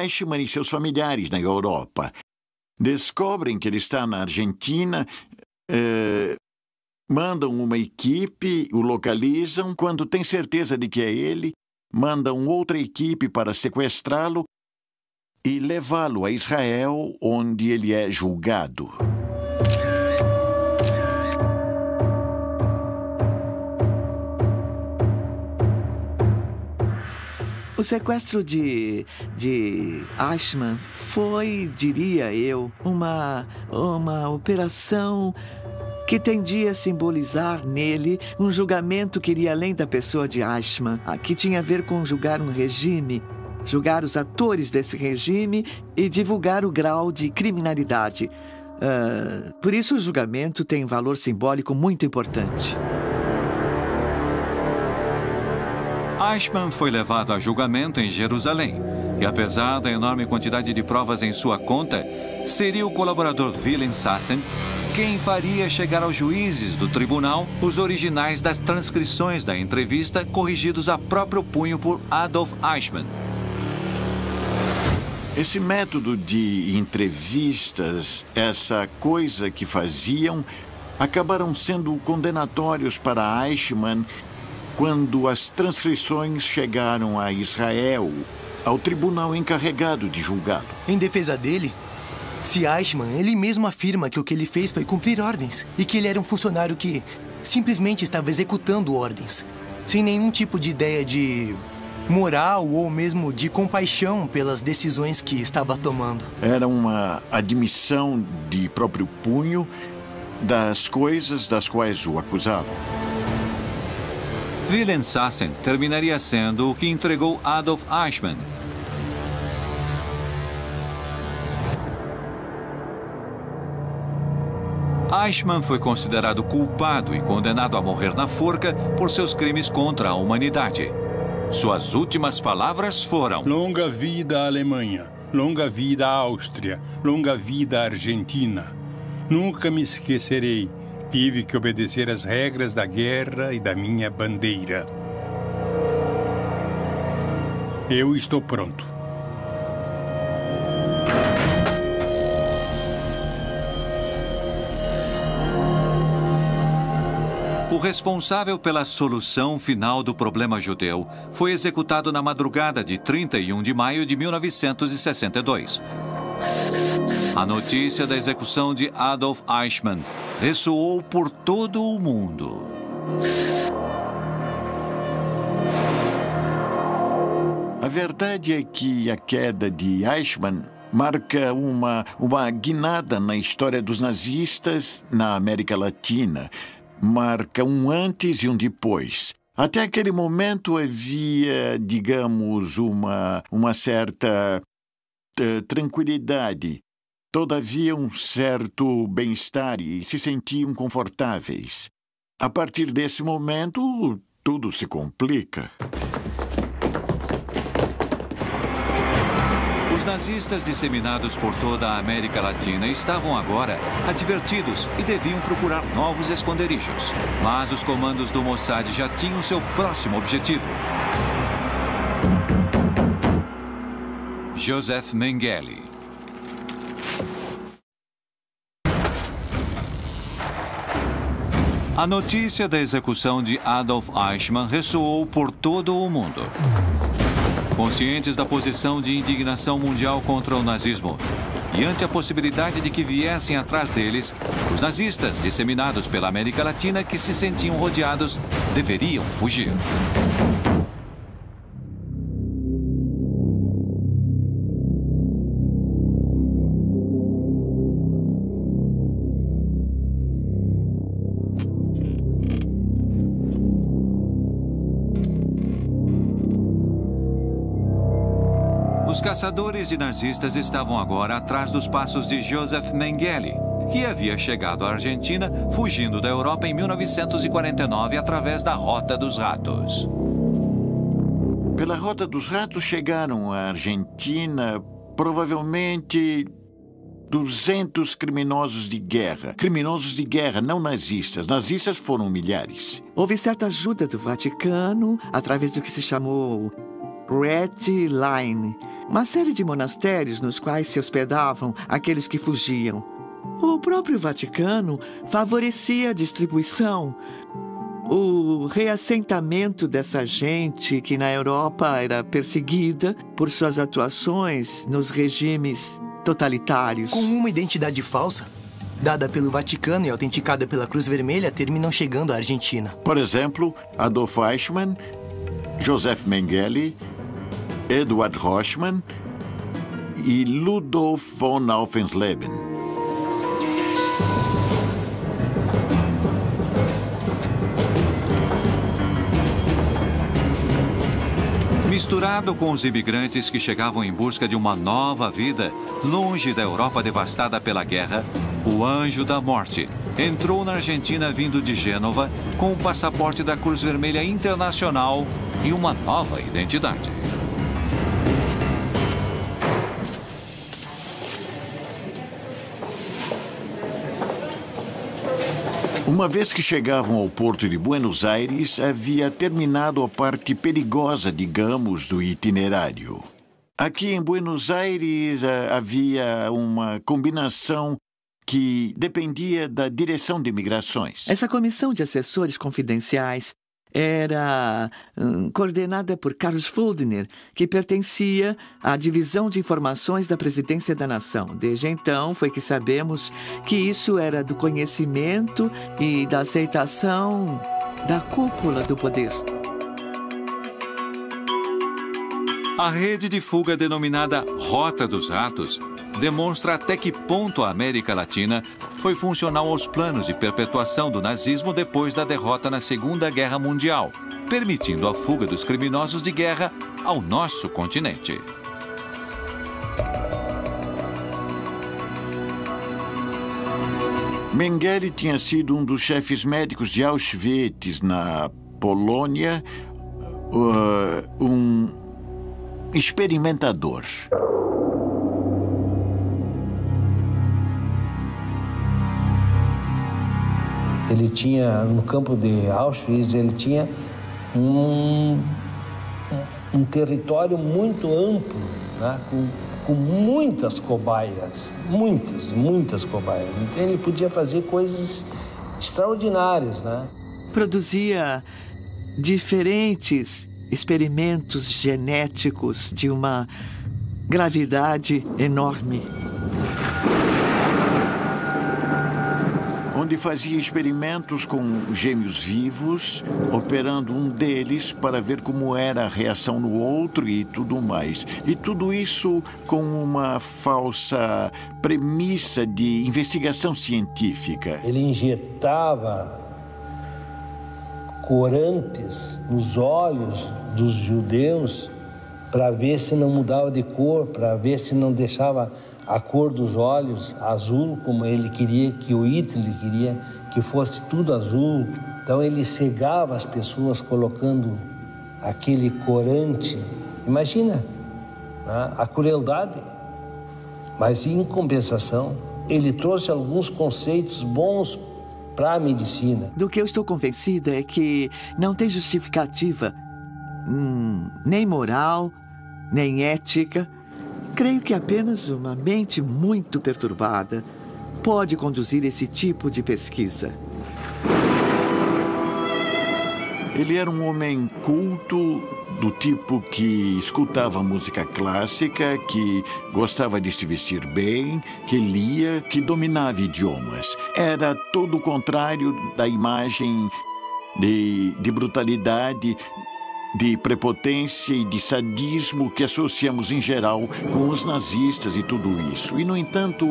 Eichmann e seus familiares na Europa. Descobrem que ele está na Argentina, mandam uma equipe, o localizam. Quando têm certeza de que é ele, mandam outra equipe para sequestrá-lo e levá-lo a Israel, onde ele é julgado. O sequestro de Eichmann foi, diria eu, uma operação que tendia a simbolizar nele um julgamento que iria além da pessoa de Eichmann, que tinha a ver com julgar um regime, julgar os atores desse regime e divulgar o grau de criminalidade. Por isso, o julgamento tem um valor simbólico muito importante. Eichmann foi levado a julgamento em Jerusalém. E apesar da enorme quantidade de provas em sua conta, seria o colaboradador Willem Sassen quem faria chegar aos juízes do tribunal os originais das transcrições da entrevista corrigidos a próprio punho por Adolf Eichmann. Esse método de entrevistas, essa coisa que faziam, acabaram sendo condenatórios para Eichmann quando as transcrições chegaram a Israel, ao tribunal encarregado de julgá-lo. Em defesa dele, se Eichmann, ele mesmo afirma que o que ele fez foi cumprir ordens e que ele era um funcionário que simplesmente estava executando ordens, sem nenhum tipo de ideia de moral ou mesmo de compaixão pelas decisões que estava tomando. Era uma admissão de próprio punho das coisas das quais o acusavam. Willem Sassen terminaria sendo o que entregou Adolf Eichmann. Eichmann foi considerado culpado e condenado a morrer na forca por seus crimes contra a humanidade. Suas últimas palavras foram: longa vida à Alemanha, longa vida à Áustria, longa vida à Argentina. Nunca me esquecerei. Tive que obedecer às regras da guerra e da minha bandeira. Eu estou pronto. O responsável pela solução final do problema judeu foi executado na madrugada de 31 de maio de 1962. A notícia da execução de Adolf Eichmann ressoou por todo o mundo. A verdade é que a queda de Eichmann marca uma guinada na história dos nazistas na América Latina. Marca um antes e um depois. Até aquele momento havia, digamos, uma certa tranquilidade. Todavia, um certo bem-estar e se sentiam confortáveis. A partir desse momento, tudo se complica. Os nazistas disseminados por toda a América Latina estavam agora advertidos e deviam procurar novos esconderijos. Mas os comandos do Mossad já tinham seu próximo objetivo. Joseph Mengele. A notícia da execução de Adolf Eichmann ressoou por todo o mundo. Conscientes da posição de indignação mundial contra o nazismo e ante a possibilidade de que viessem atrás deles, os nazistas disseminados pela América Latina que se sentiam rodeados deveriam fugir. Os caçadores e nazistas estavam agora atrás dos passos de Joseph Mengele, que havia chegado à Argentina fugindo da Europa em 1949 através da Rota dos Ratos. Pela Rota dos Ratos chegaram à Argentina provavelmente 200 criminosos de guerra. Criminosos de guerra, não nazistas. Nazistas foram milhares. Houve certa ajuda do Vaticano através do que se chamou Red Line, uma série de monastérios nos quais se hospedavam aqueles que fugiam. O próprio Vaticano favorecia a distribuição, o reassentamento dessa gente que na Europa era perseguida por suas atuações nos regimes totalitários. Com uma identidade falsa, dada pelo Vaticano e autenticada pela Cruz Vermelha, terminam chegando à Argentina. Por exemplo, Adolf Eichmann, Joseph Mengele, Eduard Rochmann e Ludolf von Aufensleben. Misturado com os imigrantes que chegavam em busca de uma nova vida, longe da Europa devastada pela guerra, o Anjo da Morte entrou na Argentina vindo de Gênova com o passaporte da Cruz Vermelha Internacional e uma nova identidade. Uma vez que chegavam ao porto de Buenos Aires, havia terminado a parte perigosa, digamos, do itinerário. Aqui em Buenos Aires havia uma combinação que dependia da Direção de Imigrações. Essa comissão de assessores confidenciais era coordenada por Carlos Fuldner, que pertencia à Divisão de Informações da Presidência da Nação. Desde então, foi que sabemos que isso era do conhecimento e da aceitação da cúpula do poder. A rede de fuga denominada Rota dos Ratos demonstra até que ponto a América Latina foi funcional aos planos de perpetuação do nazismo depois da derrota na Segunda Guerra Mundial, permitindo a fuga dos criminosos de guerra ao nosso continente. Mengele tinha sido um dos chefes médicos de Auschwitz, na Polônia, um experimentador. Ele tinha, no campo de Auschwitz, ele tinha um território muito amplo, né? com muitas cobaias, muitas cobaias. Então ele podia fazer coisas extraordinárias, né? Produzia diferentes experimentos genéticos de uma gravidade enorme. Onde fazia experimentos com gêmeos vivos, operando um deles para ver como era a reação no outro e tudo mais. E tudo isso com uma falsa premissa de investigação científica. Ele injetava corantes nos olhos dos judeus para ver se não mudava de cor, para ver se não deixava a cor dos olhos azul, como ele queria, que o Hitler queria que fosse tudo azul. Então ele cegava as pessoas colocando aquele corante. Imagina, né? A crueldade. Mas em compensação, ele trouxe alguns conceitos bons para a medicina. Do que eu estou convencida é que não tem justificativa, nem moral, nem ética. Creio que apenas uma mente muito perturbada pode conduzir esse tipo de pesquisa. Ele era um homem culto, do tipo que escutava música clássica, que gostava de se vestir bem, que lia, que dominava idiomas. Era todo o contrário da imagem de brutalidade, de prepotência e de sadismo que associamos em geral com os nazistas e tudo isso. E, no entanto,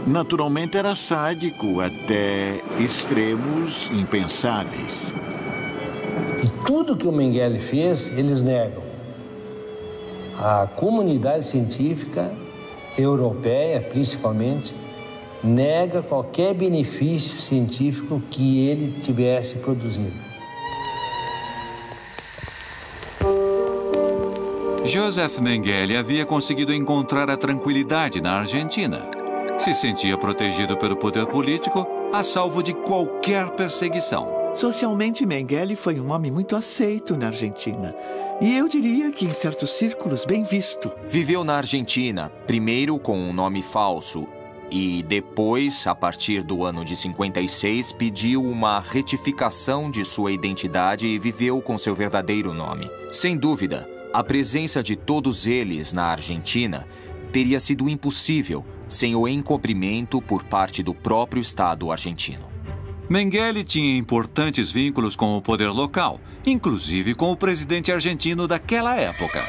naturalmente era sádico até extremos impensáveis. E tudo que o Mengele fez, eles negam. A comunidade científica europeia, principalmente, nega qualquer benefício científico que ele tivesse produzido. Joseph Mengele havia conseguido encontrar a tranquilidade na Argentina. Se sentia protegido pelo poder político, a salvo de qualquer perseguição. Socialmente, Mengele foi um homem muito aceito na Argentina. E eu diria que, em certos círculos, bem visto. Viveu na Argentina, primeiro com um nome falso, e depois, a partir do ano de 56, pediu uma retificação de sua identidade e viveu com seu verdadeiro nome. Sem dúvida, a presença de todos eles na Argentina teria sido impossível sem o encobrimento por parte do próprio Estado argentino. Mengele tinha importantes vínculos com o poder local, inclusive com o presidente argentino daquela época.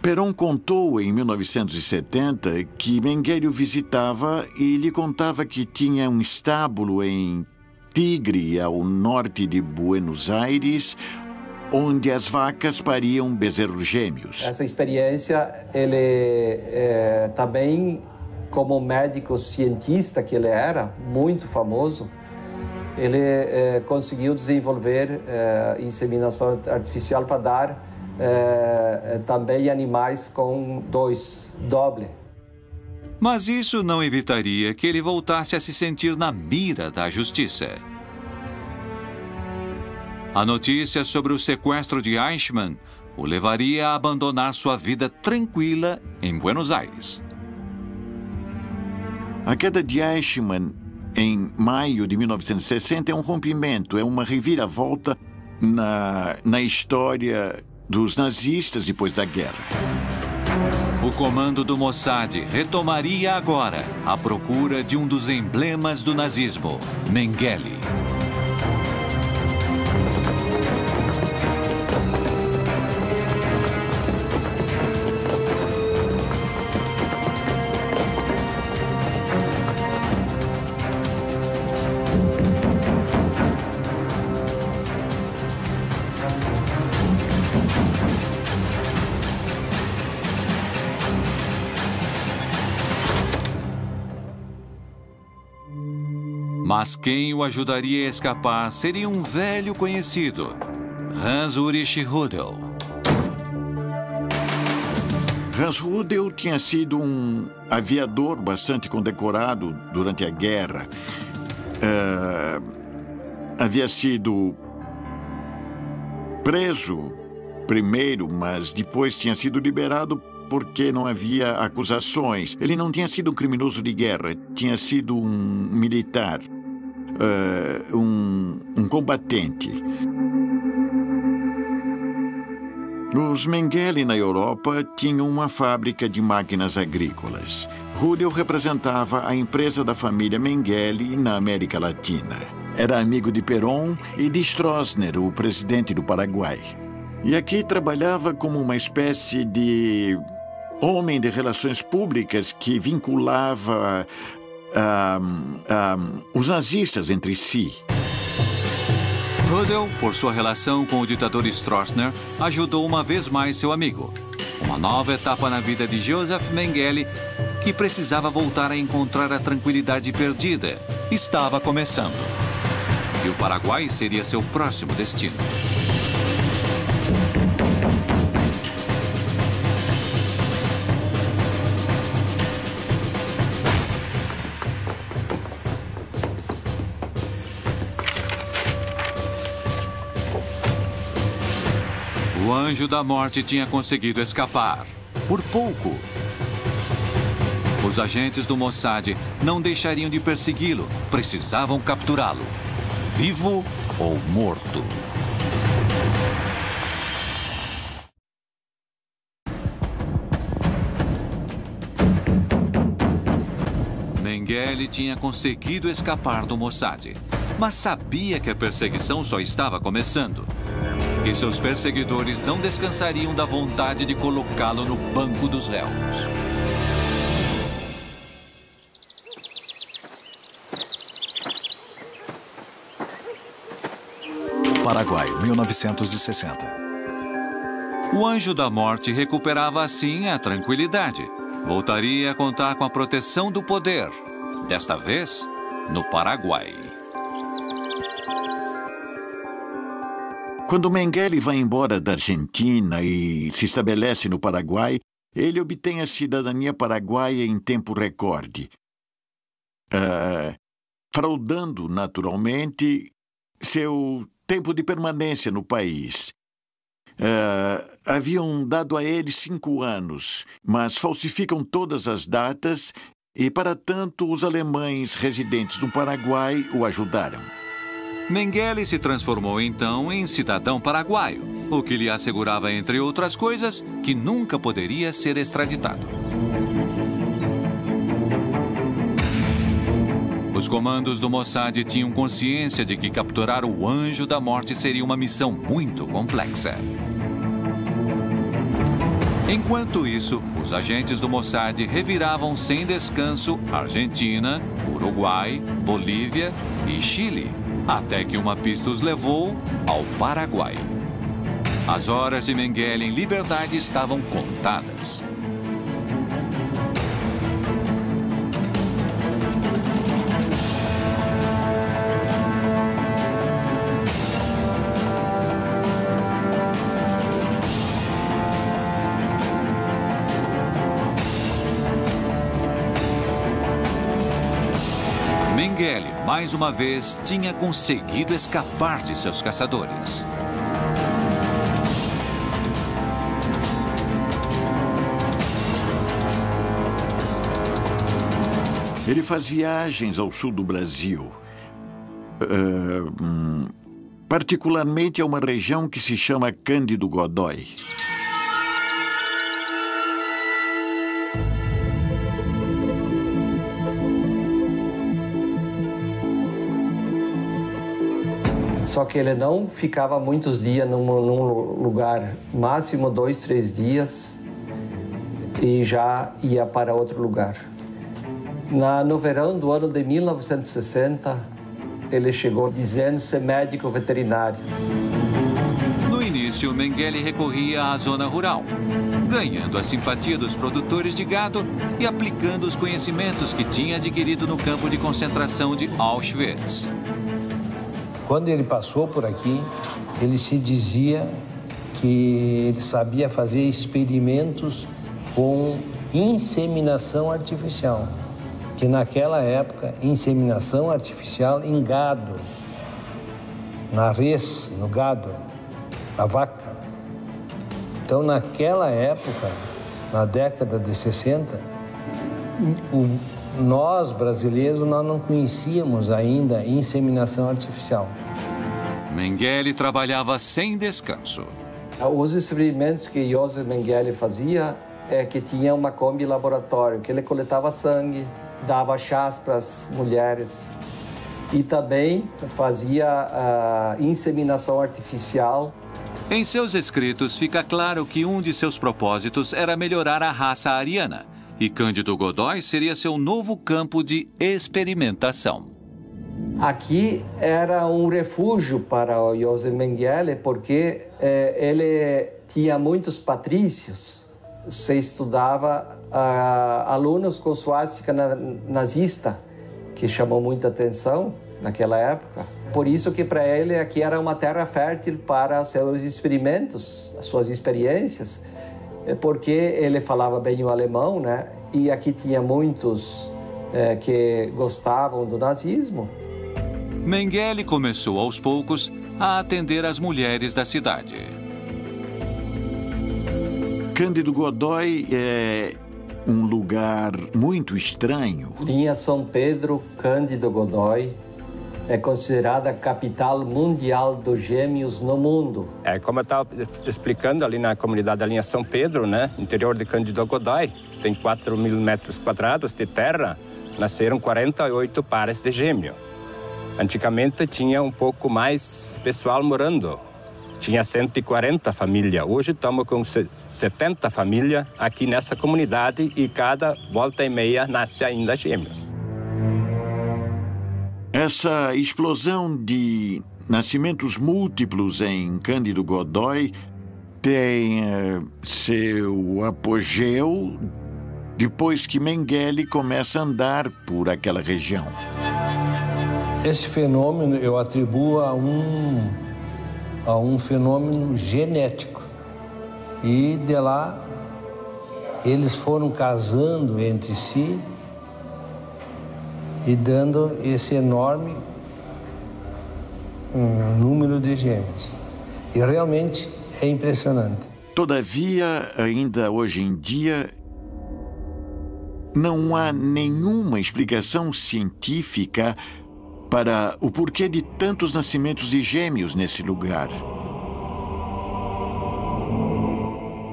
Perón contou em 1970 que Mengele o visitava e lhe contava que tinha um estábulo em Tigre, ao norte de Buenos Aires, onde as vacas pariam bezerros gêmeos. Essa experiência, ele também, como médico cientista que ele era, muito famoso, ele conseguiu desenvolver inseminação artificial para dar também animais com doble. Mas isso não evitaria que ele voltasse a se sentir na mira da justiça. A notícia sobre o sequestro de Eichmann o levaria a abandonar sua vida tranquila em Buenos Aires. A queda de Eichmann em maio de 1960 é um rompimento, é uma reviravolta na história dos nazistas depois da guerra. O comando do Mossad retomaria agora a procura de um dos emblemas do nazismo, Mengele. Mas quem o ajudaria a escapar seria um velho conhecido, Hans Ulrich Rudel. Hans Rudel tinha sido um aviador bastante condecorado durante a guerra. Havia sido preso primeiro, mas depois tinha sido liberado porque não havia acusações. Ele não tinha sido um criminoso de guerra, tinha sido um militar, um combatente. Os Mengele na Europa tinham uma fábrica de máquinas agrícolas. Rudel representava a empresa da família Mengele na América Latina. Era amigo de Perón e de Stroessner, o presidente do Paraguai. E aqui trabalhava como uma espécie de homem de relações públicas que vinculava os nazistas entre si. Rudel, por sua relação com o ditador Stroessner, ajudou uma vez mais seu amigo. Uma nova etapa na vida de Joseph Mengele, que precisava voltar a encontrar a tranquilidade perdida, estava começando. E o Paraguai seria seu próximo destino. O anjo da morte tinha conseguido escapar. Por pouco. Os agentes do Mossad não deixariam de persegui-lo. Precisavam capturá-lo. Vivo ou morto. Mengele tinha conseguido escapar do Mossad, mas sabia que a perseguição só estava começando. E seus perseguidores não descansariam da vontade de colocá-lo no banco dos réus. Paraguai, 1960. O anjo da morte recuperava assim a tranquilidade. Voltaria a contar com a proteção do poder. Desta vez, no Paraguai. Quando Mengele vai embora da Argentina e se estabelece no Paraguai, ele obtém a cidadania paraguaia em tempo recorde, fraudando, naturalmente, seu tempo de permanência no país. Haviam dado a ele 5 anos, mas falsificam todas as datas e, para tanto, os alemães residentes no Paraguai o ajudaram. Mengele se transformou então em cidadão paraguaio, o que lhe assegurava, entre outras coisas, que nunca poderia ser extraditado. Os comandos do Mossad tinham consciência de que capturar o anjo da morte seria uma missão muito complexa. Enquanto isso, os agentes do Mossad reviravam sem descanso Argentina, Uruguai, Bolívia e Chile, até que uma pista os levou ao Paraguai. As horas de Mengele em liberdade estavam contadas. Mengele, mais uma vez, tinha conseguido escapar de seus caçadores. Ele faz viagens ao sul do Brasil, particularmente a uma região que se chama Cândido Godói. Só que ele não ficava muitos dias num lugar, máximo 2, 3 dias, e já ia para outro lugar. No verão do ano de 1960, ele chegou dizendo ser médico veterinário. No início, Mengele recorria à zona rural, ganhando a simpatia dos produtores de gado e aplicando os conhecimentos que tinha adquirido no campo de concentração de Auschwitz. Quando ele passou por aqui, ele se dizia que ele sabia fazer experimentos com inseminação artificial. Que naquela época, inseminação artificial em gado, na res, no gado, na vaca. Então, naquela época, na década de 60, nós, brasileiros, nós não conhecíamos ainda inseminação artificial. Mengele trabalhava sem descanso. Os experimentos que Josef Mengele fazia é que tinha uma Kombi laboratório, que ele coletava sangue, dava chás para as mulheres e também fazia a inseminação artificial. Em seus escritos fica claro que um de seus propósitos era melhorar a raça ariana e Cândido Godói seria seu novo campo de experimentação. Aqui era um refúgio para o Josef Mengele porque ele tinha muitos patrícios. Se estudava alunos com suástica nazista, que chamou muita atenção naquela época. Por isso que para ele aqui era uma terra fértil para seus experimentos, as suas experiências, porque ele falava bem o alemão, né? E aqui tinha muitos que gostavam do nazismo. Mengele começou aos poucos a atender as mulheres da cidade. Cândido Godói é um lugar muito estranho. Linha São Pedro, Cândido Godói, é considerada a capital mundial dos gêmeos no mundo. Como eu estava explicando, ali na comunidade da Linha São Pedro, né, interior de Cândido Godói, tem 4.000 metros quadrados de terra, nasceram 48 pares de gêmeo. Antigamente tinha um pouco mais pessoal morando. Tinha 140 famílias. Hoje estamos com 70 famílias aqui nessa comunidade e cada volta e meia nasce ainda gêmeos. Essa explosão de nascimentos múltiplos em Cândido Godói tem seu apogeu depois que Mengele começa a andar por aquela região. Esse fenômeno eu atribuo a um fenômeno genético. E de lá, eles foram casando entre si e dando esse enorme número de gêmeos. E realmente é impressionante. Todavia, ainda hoje em dia, não há nenhuma explicação científica para o porquê de tantos nascimentos de gêmeos nesse lugar.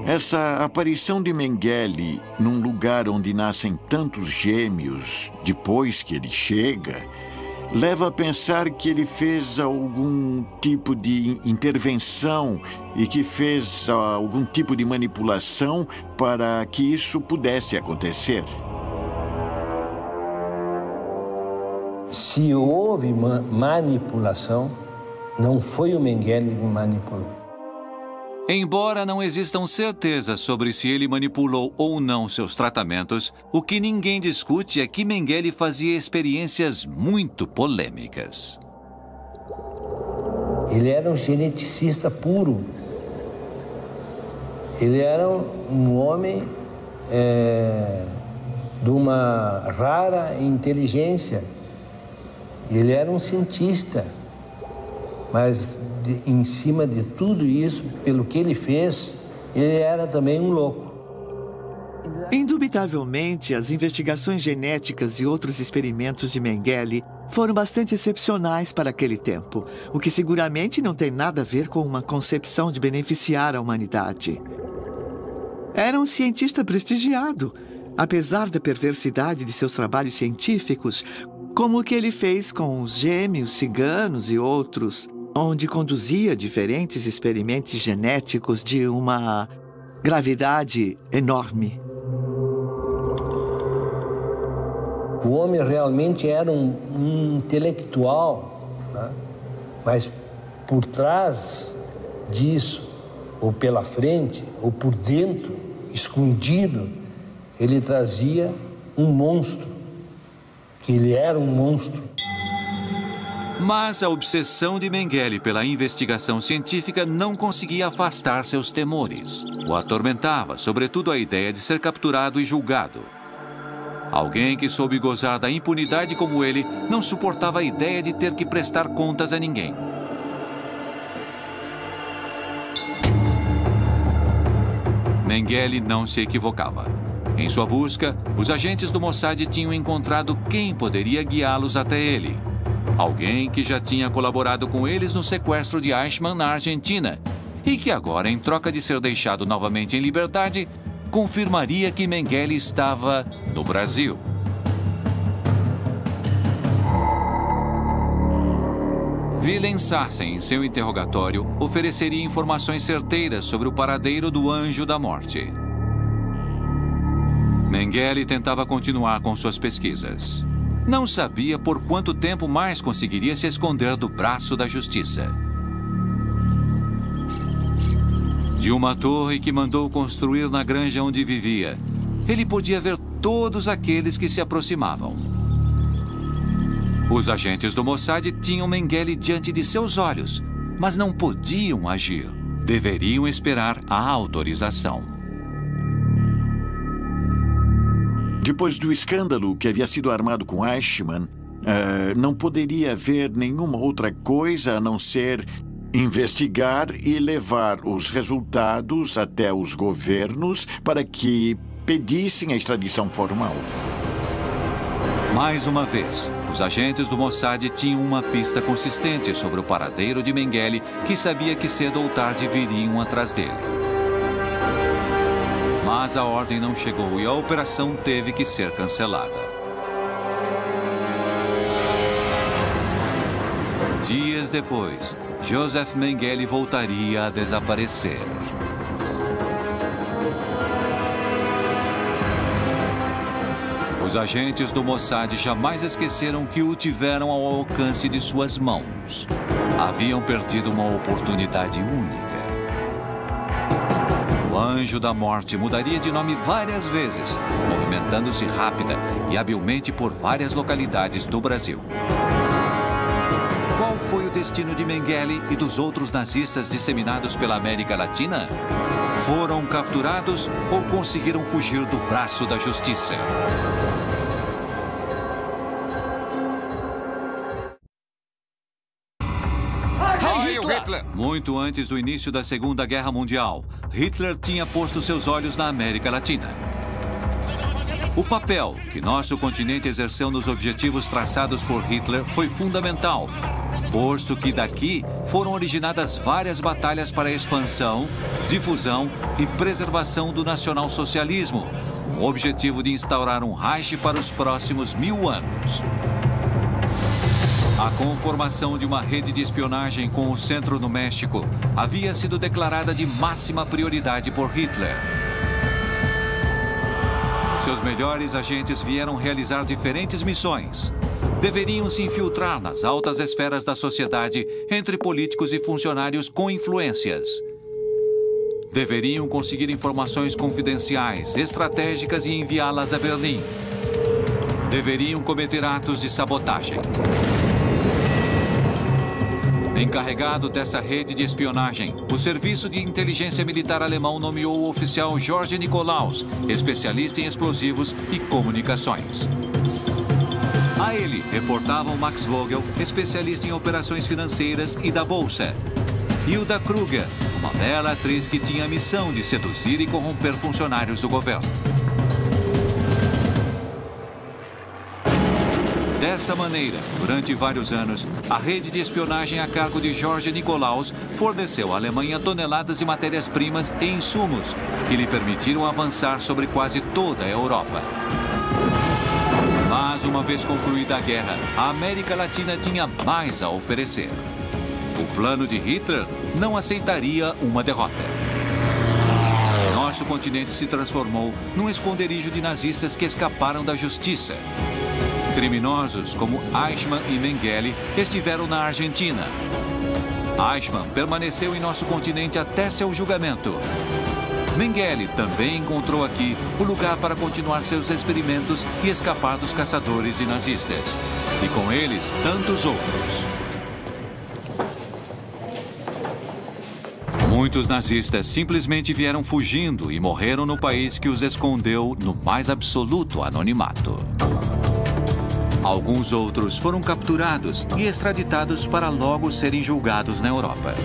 Essa aparição de Mengele num lugar onde nascem tantos gêmeos depois que ele chega, leva a pensar que ele fez algum tipo de intervenção e que fez algum tipo de manipulação para que isso pudesse acontecer. Se houve manipulação, não foi o Mengele que manipulou. Embora não existam certezas sobre se ele manipulou ou não seus tratamentos, o que ninguém discute é que Mengele fazia experiências muito polêmicas. Ele era um geneticista puro. Ele era um homem de uma rara inteligência. Ele era um cientista, mas em cima de tudo isso, pelo que ele fez, ele era também um louco. Indubitavelmente, as investigações genéticas e outros experimentos de Mengele foram bastante excepcionais para aquele tempo, o que seguramente não tem nada a ver com uma concepção de beneficiar a humanidade. Era um cientista prestigiado, apesar da perversidade de seus trabalhos científicos, como o que ele fez com os gêmeos, ciganos e outros, onde conduzia diferentes experimentos genéticos de uma gravidade enorme. O homem realmente era um intelectual, né? Mas por trás disso, ou pela frente, ou por dentro, escondido, ele trazia um monstro. Que ele era um monstro. Mas a obsessão de Mengele pela investigação científica não conseguia afastar seus temores. O atormentava, sobretudo, a ideia de ser capturado e julgado. Alguém que soube gozar da impunidade como ele não suportava a ideia de ter que prestar contas a ninguém. Mengele não se equivocava. Em sua busca, os agentes do Mossad tinham encontrado quem poderia guiá-los até ele. Alguém que já tinha colaborado com eles no sequestro de Eichmann na Argentina e que agora, em troca de ser deixado novamente em liberdade, confirmaria que Mengele estava no Brasil. Willem Sarsen, em seu interrogatório, ofereceria informações certeiras sobre o paradeiro do Anjo da Morte. Mengele tentava continuar com suas pesquisas. Não sabia por quanto tempo mais conseguiria se esconder do braço da justiça. De uma torre que mandou construir na granja onde vivia, ele podia ver todos aqueles que se aproximavam. Os agentes do Mossad tinham Mengele diante de seus olhos, mas não podiam agir. Deveriam esperar a autorização. Depois do escândalo que havia sido armado com Eichmann, não poderia haver nenhuma outra coisa a não ser investigar e levar os resultados até os governos para que pedissem a extradição formal. Mais uma vez, os agentes do Mossad tinham uma pista consistente sobre o paradeiro de Mengele, que sabia que cedo ou tarde viriam atrás dele. Mas a ordem não chegou e a operação teve que ser cancelada. Dias depois, Joseph Mengele voltaria a desaparecer. Os agentes do Mossad jamais esqueceram que o tiveram ao alcance de suas mãos. Haviam perdido uma oportunidade única. O Anjo da Morte mudaria de nome várias vezes, movimentando-se rápida e habilmente por várias localidades do Brasil. Qual foi o destino de Mengele e dos outros nazistas disseminados pela América Latina? Foram capturados ou conseguiram fugir do braço da justiça? Muito antes do início da Segunda Guerra Mundial, Hitler tinha posto seus olhos na América Latina. O papel que nosso continente exerceu nos objetivos traçados por Hitler foi fundamental, posto que daqui foram originadas várias batalhas para a expansão, difusão e preservação do nacionalsocialismo, com o objetivo de instaurar um Reich para os próximos 1000 anos. A conformação de uma rede de espionagem com o centro no México havia sido declarada de máxima prioridade por Hitler. Seus melhores agentes vieram realizar diferentes missões. Deveriam se infiltrar nas altas esferas da sociedade entre políticos e funcionários com influências. Deveriam conseguir informações confidenciais, estratégicas e enviá-las a Berlim. Deveriam cometer atos de sabotagem. Encarregado dessa rede de espionagem, o Serviço de Inteligência Militar alemão nomeou o oficial Jorge Nikolaus, especialista em explosivos e comunicações. A ele reportavam Max Vogel, especialista em operações financeiras e da Bolsa. Hilda Kruger, uma bela atriz que tinha a missão de seduzir e corromper funcionários do governo. Dessa maneira, durante vários anos, a rede de espionagem a cargo de Jorge Nikolaus forneceu à Alemanha toneladas de matérias-primas e insumos que lhe permitiram avançar sobre quase toda a Europa. Mas, uma vez concluída a guerra, a América Latina tinha mais a oferecer. O plano de Hitler não aceitaria uma derrota. Nosso continente se transformou num esconderijo de nazistas que escaparam da justiça. Criminosos como Eichmann e Mengele estiveram na Argentina. Eichmann permaneceu em nosso continente até seu julgamento. Mengele também encontrou aqui o lugar para continuar seus experimentos e escapar dos caçadores de nazistas. E com eles, tantos outros. Muitos nazistas simplesmente vieram fugindo e morreram no país que os escondeu no mais absoluto anonimato. Alguns outros foram capturados e extraditados para logo serem julgados na Europa.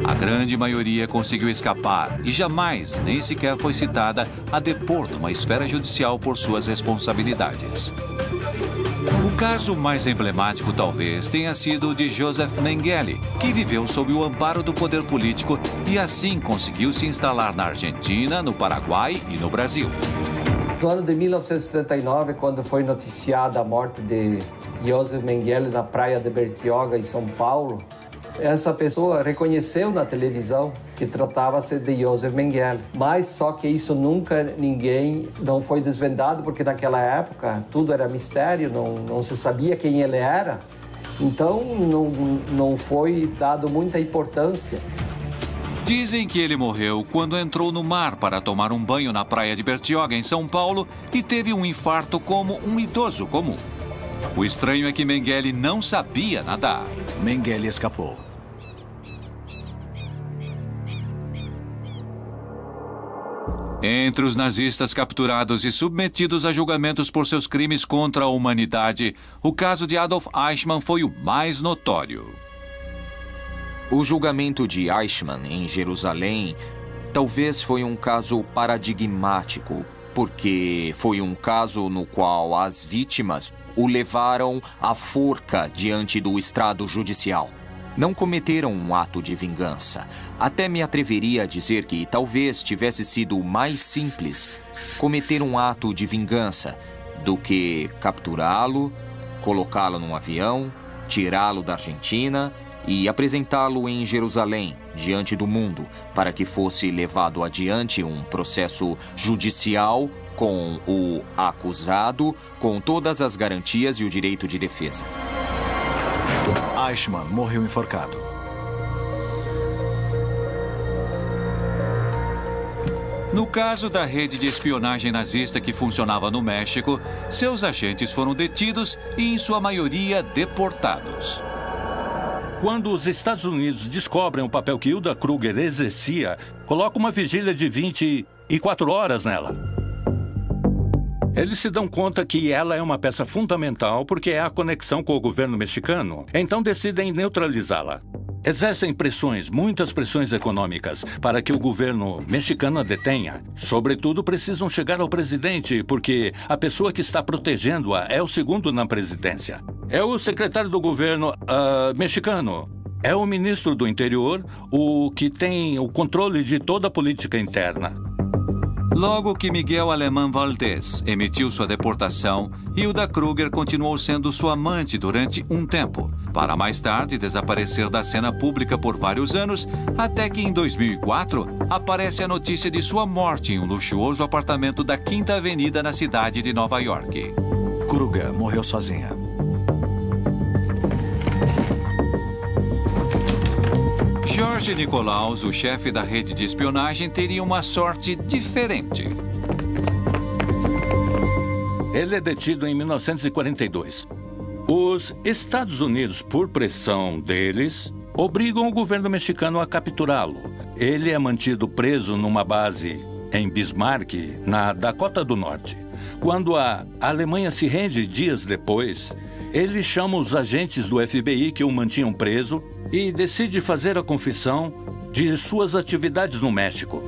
A grande maioria conseguiu escapar e jamais, nem sequer foi citada a depor numa esfera judicial por suas responsabilidades. O caso mais emblemático talvez tenha sido o de Joseph Mengele, que viveu sob o amparo do poder político e assim conseguiu se instalar na Argentina, no Paraguai e no Brasil. No ano de 1979, quando foi noticiada a morte de Joseph Mengele na praia de Bertioga, em São Paulo, essa pessoa reconheceu na televisão que tratava-se de Joseph Mengele. Mas só que isso não foi desvendado, porque naquela época tudo era mistério, não se sabia quem ele era. Então não foi dado muita importância. Dizem que ele morreu quando entrou no mar para tomar um banho na praia de Bertioga, em São Paulo, e teve um infarto como um idoso comum. O estranho é que Mengele não sabia nadar. Mengele escapou. Entre os nazistas capturados e submetidos a julgamentos por seus crimes contra a humanidade, o caso de Adolf Eichmann foi o mais notório. O julgamento de Eichmann em Jerusalém talvez foi um caso paradigmático, porque foi um caso no qual as vítimas o levaram à forca diante do estrado judicial. Não cometeram um ato de vingança. Até me atreveria a dizer que talvez tivesse sido mais simples cometer um ato de vingança do que capturá-lo, colocá-lo num avião, tirá-lo da Argentina e apresentá-lo em Jerusalém, diante do mundo, para que fosse levado adiante um processo judicial com o acusado, com todas as garantias e o direito de defesa. Eichmann morreu enforcado. No caso da rede de espionagem nazista que funcionava no México, seus agentes foram detidos e, em sua maioria, deportados. Quando os Estados Unidos descobrem o papel que Hilda Kruger exercia, colocam uma vigília de 24 horas nela. Eles se dão conta que ela é uma peça fundamental porque é a conexão com o governo mexicano, então decidem neutralizá-la. Exercem pressões, muitas pressões econômicas, para que o governo mexicano a detenha. Sobretudo, precisam chegar ao presidente, porque a pessoa que está protegendo-a é o segundo na presidência. É o secretário do governo mexicano. É o ministro do interior, o que tem o controle de toda a política interna. Logo que Miguel Alemán Valdés emitiu sua deportação, Hilda Kruger continuou sendo sua amante durante um tempo, para mais tarde desaparecer da cena pública por vários anos, até que em 2004 aparece a notícia de sua morte em um luxuoso apartamento da Quinta Avenida na cidade de Nova York. Kruger morreu sozinha. Jorge Nikolaus, o chefe da rede de espionagem, teria uma sorte diferente. Ele é detido em 1942. Os Estados Unidos, por pressão deles, obrigam o governo mexicano a capturá-lo. Ele é mantido preso numa base em Bismarck, na Dakota do Norte. Quando a Alemanha se rende dias depois, ele chama os agentes do FBI que o mantinham preso e decide fazer a confissão de suas atividades no México.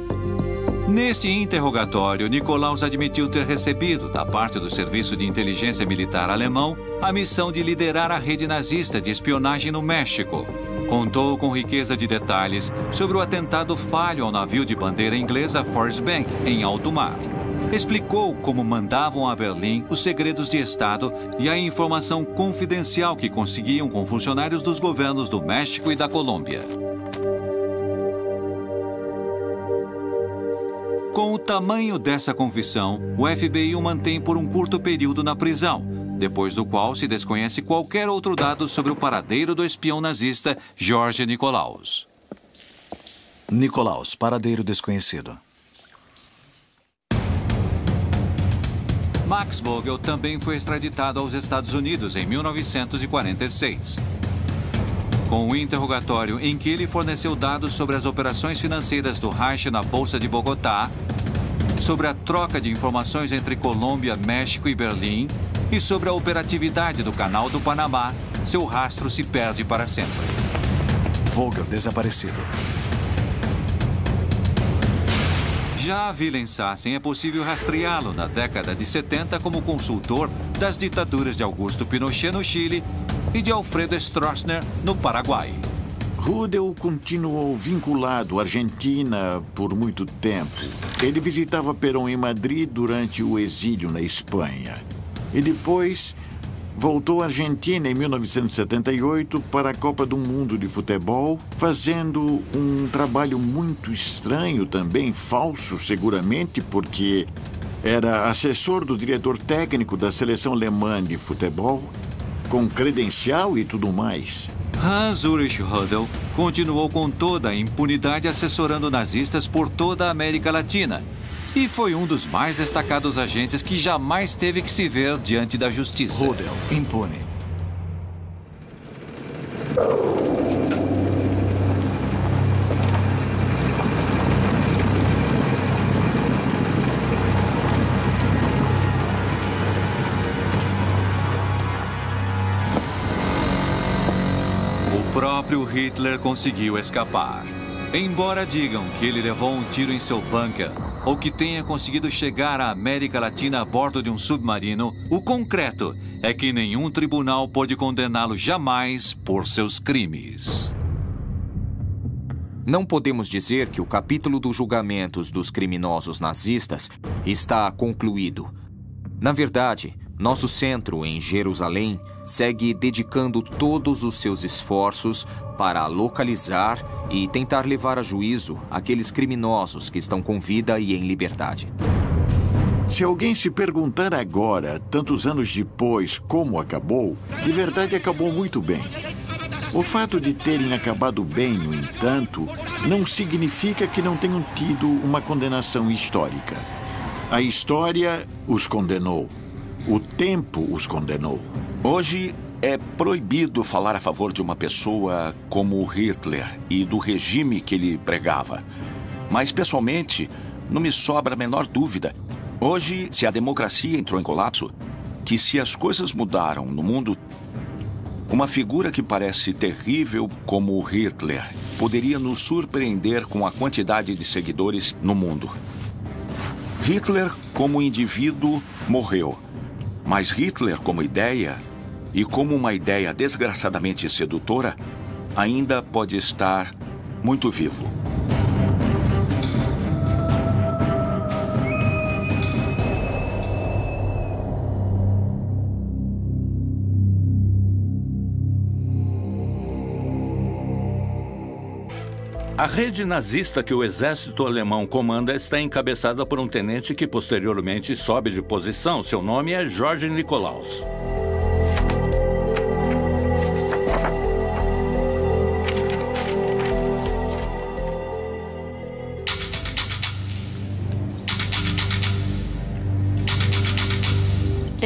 Neste interrogatório, Nikolaus admitiu ter recebido, da parte do Serviço de Inteligência Militar alemão, a missão de liderar a rede nazista de espionagem no México. Contou com riqueza de detalhes sobre o atentado falho ao navio de bandeira inglesa Forrest Bank, em alto mar. Explicou como mandavam a Berlim os segredos de Estado e a informação confidencial que conseguiam com funcionários dos governos do México e da Colômbia. Com o tamanho dessa confissão, o FBI o mantém por um curto período na prisão, depois do qual se desconhece qualquer outro dado sobre o paradeiro do espião nazista George Nikolaus. Nikolaus, paradeiro desconhecido. Max Vogel também foi extraditado aos Estados Unidos em 1946. Com o interrogatório em que ele forneceu dados sobre as operações financeiras do Reich na Bolsa de Bogotá, sobre a troca de informações entre Colômbia, México e Berlim e sobre a operatividade do Canal do Panamá, seu rastro se perde para sempre. Vogel desaparecido. Já a Wilhelmshaven é possível rastreá-lo na década de 70 como consultor das ditaduras de Augusto Pinochet no Chile e de Alfredo Stroessner no Paraguai. Rudel continuou vinculado à Argentina por muito tempo. Ele visitava Perón em Madrid durante o exílio na Espanha. E depois voltou à Argentina em 1978 para a Copa do Mundo de Futebol, fazendo um trabalho muito estranho também, falso seguramente, porque era assessor do diretor técnico da seleção alemã de futebol, com credencial e tudo mais. Hans-Ulrich Rudel continuou com toda a impunidade assessorando nazistas por toda a América Latina e foi um dos mais destacados agentes que jamais teve que se ver diante da justiça. Rudel, impune. O próprio Hitler conseguiu escapar. Embora digam que ele levou um tiro em seu bunker ou que tenha conseguido chegar à América Latina a bordo de um submarino, o concreto é que nenhum tribunal pôde condená-lo jamais por seus crimes. Não podemos dizer que o capítulo dos julgamentos dos criminosos nazistas está concluído. Na verdade, nosso centro em Jerusalém segue dedicando todos os seus esforços para localizar e tentar levar a juízo aqueles criminosos que estão com vida e em liberdade. Se alguém se perguntar agora, tantos anos depois, como acabou, de verdade acabou muito bem. O fato de terem acabado bem, no entanto, não significa que não tenham tido uma condenação histórica. A história os condenou. O tempo os condenou. Hoje é proibido falar a favor de uma pessoa como Hitler e do regime que ele pregava. Mas, pessoalmente, não me sobra a menor dúvida. Hoje, se a democracia entrou em colapso, que se as coisas mudaram no mundo, uma figura que parece terrível como Hitler poderia nos surpreender com a quantidade de seguidores no mundo. Hitler, como indivíduo, morreu. Mas Hitler, como ideia, e como uma ideia desgraçadamente sedutora, ainda pode estar muito vivo. A rede nazista que o exército alemão comanda está encabeçada por um tenente que posteriormente sobe de posição. Seu nome é George Nikolaus.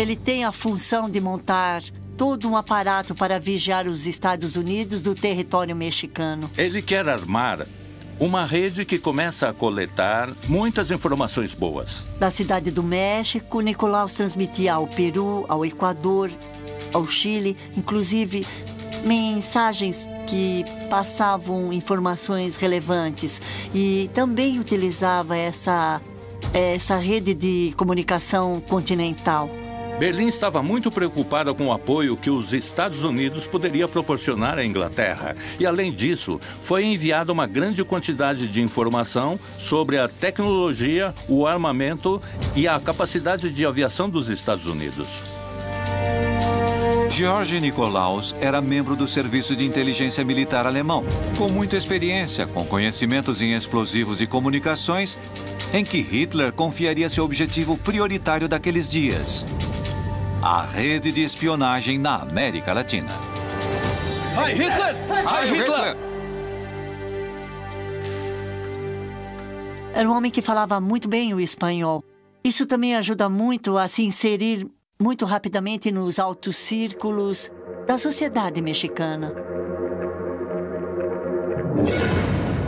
Ele tem a função de montar todo um aparato para vigiar os Estados Unidos do território mexicano. Ele quer armar uma rede que começa a coletar muitas informações boas. Da cidade do México, Nicolaus transmitia ao Peru, ao Equador, ao Chile, inclusive mensagens que passavam informações relevantes. E também utilizava essa rede de comunicação continental. Berlim estava muito preocupada com o apoio que os Estados Unidos poderia proporcionar à Inglaterra. E, além disso, foi enviada uma grande quantidade de informação sobre a tecnologia, o armamento e a capacidade de aviação dos Estados Unidos. George Nikolaus era membro do Serviço de Inteligência Militar alemão, com muita experiência, com conhecimentos em explosivos e comunicações, em que Hitler confiaria seu objetivo prioritário daqueles dias: a rede de espionagem na América Latina. Heil Hitler! Heil Hitler! Era um homem que falava muito bem o espanhol. Isso também ajuda muito a se inserir muito rapidamente nos altos círculos da sociedade mexicana.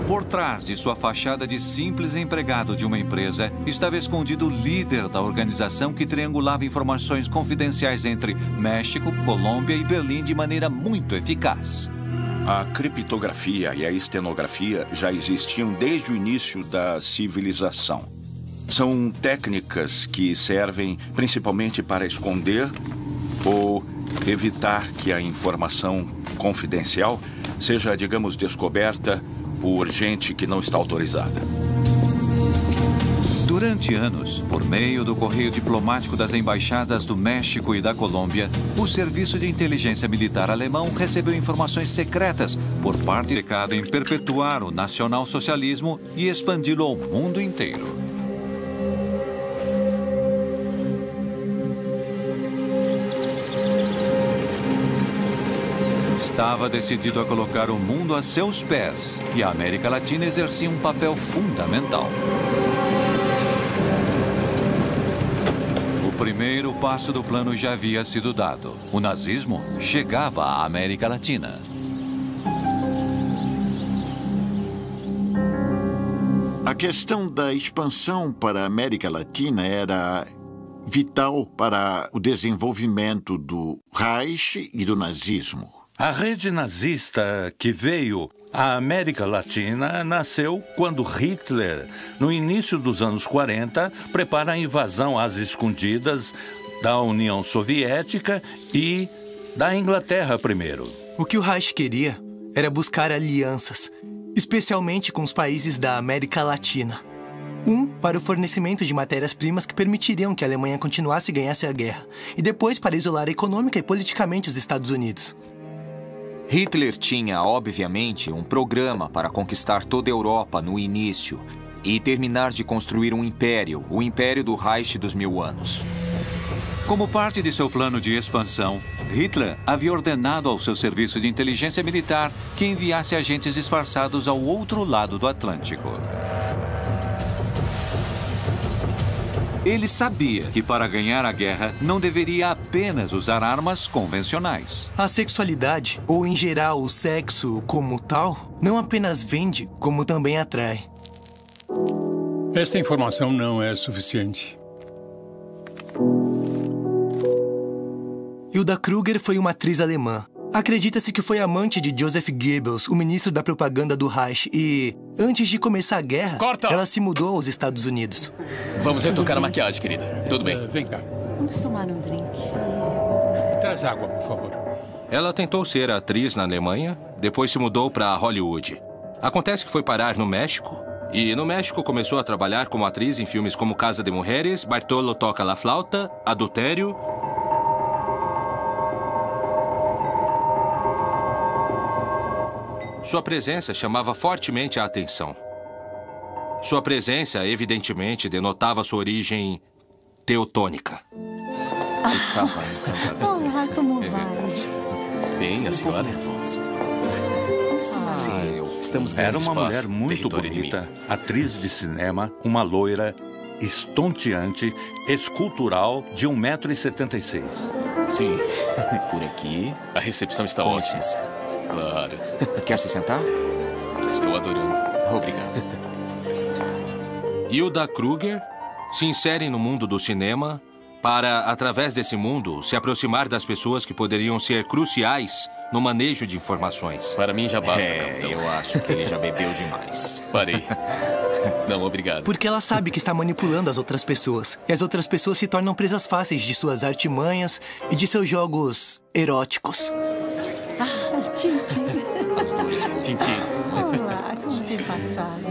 Por trás de sua fachada de simples empregado de uma empresa, estava escondido o líder da organização que triangulava informações confidenciais entre México, Colômbia e Berlim de maneira muito eficaz. A criptografia e a estenografia já existiam desde o início da civilização. São técnicas que servem principalmente para esconder ou evitar que a informação confidencial seja, digamos, descoberta por gente que não está autorizada. Durante anos, por meio do correio diplomático das embaixadas do México e da Colômbia, o Serviço de Inteligência Militar alemão recebeu informações secretas por parte do mercado em perpetuar o nacionalsocialismo e expandi-lo ao mundo inteiro. Estava decidido a colocar o mundo a seus pés, e a América Latina exercia um papel fundamental. O primeiro passo do plano já havia sido dado. O nazismo chegava à América Latina. A questão da expansão para a América Latina era vital para o desenvolvimento do Reich e do nazismo. A rede nazista que veio à América Latina nasceu quando Hitler, no início dos anos 40, prepara a invasão às escondidas da União Soviética e da Inglaterra primeiro. O que o Reich queria era buscar alianças, especialmente com os países da América Latina. Para o fornecimento de matérias-primas que permitiriam que a Alemanha continuasse e ganhasse a guerra, e depois para isolar econômica e politicamente os Estados Unidos. Hitler tinha, obviamente, um programa para conquistar toda a Europa no início e terminar de construir um império, o Império do Reich dos 1000 anos. Como parte de seu plano de expansão, Hitler havia ordenado ao seu serviço de inteligência militar que enviasse agentes disfarçados ao outro lado do Atlântico. Ele sabia que para ganhar a guerra não deveria apenas usar armas convencionais. A sexualidade, ou em geral o sexo como tal, não apenas vende, como também atrai. Esta informação não é suficiente. Hilda Kruger foi uma atriz alemã. Acredita-se que foi amante de Joseph Goebbels, o ministro da propaganda do Reich, e, antes de começar a guerra, ela se mudou aos Estados Unidos. Vamos retocar a maquiagem, querida. Tudo bem. Vem cá. Vamos tomar um drink. Traz água, por favor. Ela tentou ser atriz na Alemanha, depois se mudou para Hollywood. Acontece que foi parar no México, e no México começou a trabalhar como atriz em filmes como Casa de Mujeres, Bartolo Toca la Flauta, Adultério... Sua presença chamava fortemente a atenção. Sua presença, evidentemente, denotava sua origem teutônica. Estava Olá, como vai? Bem, a senhora nervosa. Sim, estamos Era uma mulher muito bonita, atriz de cinema, uma loira, estonteante, escultural, de 1,76 m. Sim, por aqui a recepção está ótima. Claro. Quer se sentar? Estou adorando. Obrigado. Hilda Kruger se insere no mundo do cinema para, através desse mundo, se aproximar das pessoas que poderiam ser cruciais no manejo de informações. Para mim já basta, capitão. Eu acho que ele já bebeu demais. Parei. Não, obrigado. Porque ela sabe que está manipulando as outras pessoas. E as outras pessoas se tornam presas fáceis de suas artimanhas e de seus jogos eróticos. Ah, Tintin. Tintin. Olá, como tem passado?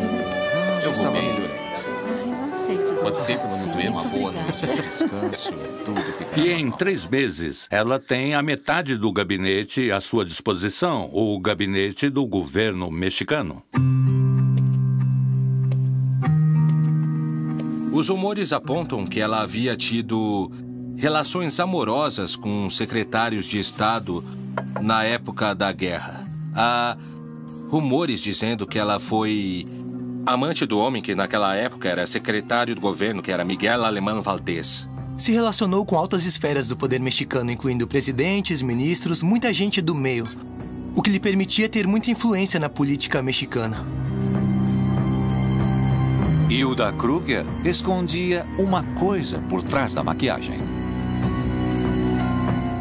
Eu estava melhorando. Eu aceito. Quanto tempo não nos vemos? Uma boa noite de descanso e tudo fica E em 3 meses, ela tem a metade do gabinete à sua disposição, o gabinete do governo mexicano. Os rumores apontam que ela havia tido relações amorosas com secretários de Estado na época da guerra. Há rumores dizendo que ela foi amante do homem que naquela época era secretário do governo, que era Miguel Alemán Valdés. Se relacionou com altas esferas do poder mexicano, incluindo presidentes, ministros, muita gente do meio, o que lhe permitia ter muita influência na política mexicana. Hilda Kruger escondia uma coisa por trás da maquiagem.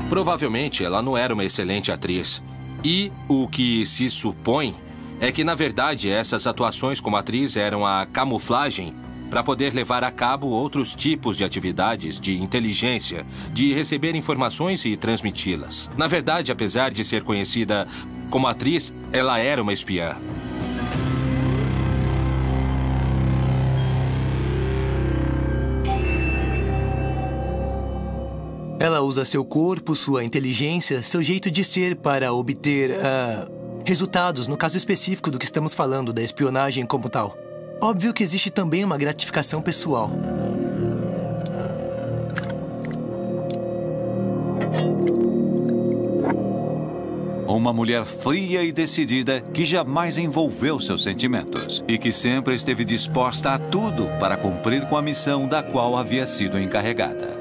Provavelmente ela não era uma excelente atriz. E o que se supõe é que, na verdade, essas atuações como atriz eram a camuflagem para poder levar a cabo outros tipos de atividades de inteligência, de receber informações e transmiti-las. Na verdade, apesar de ser conhecida como atriz, ela era uma espiã. Ela usa seu corpo, sua inteligência, seu jeito de ser para obter resultados, no caso específico do que estamos falando, da espionagem como tal. Óbvio que existe também uma gratificação pessoal. Uma mulher fria e decidida que jamais envolveu seus sentimentos e que sempre esteve disposta a tudo para cumprir com a missão da qual havia sido encarregada.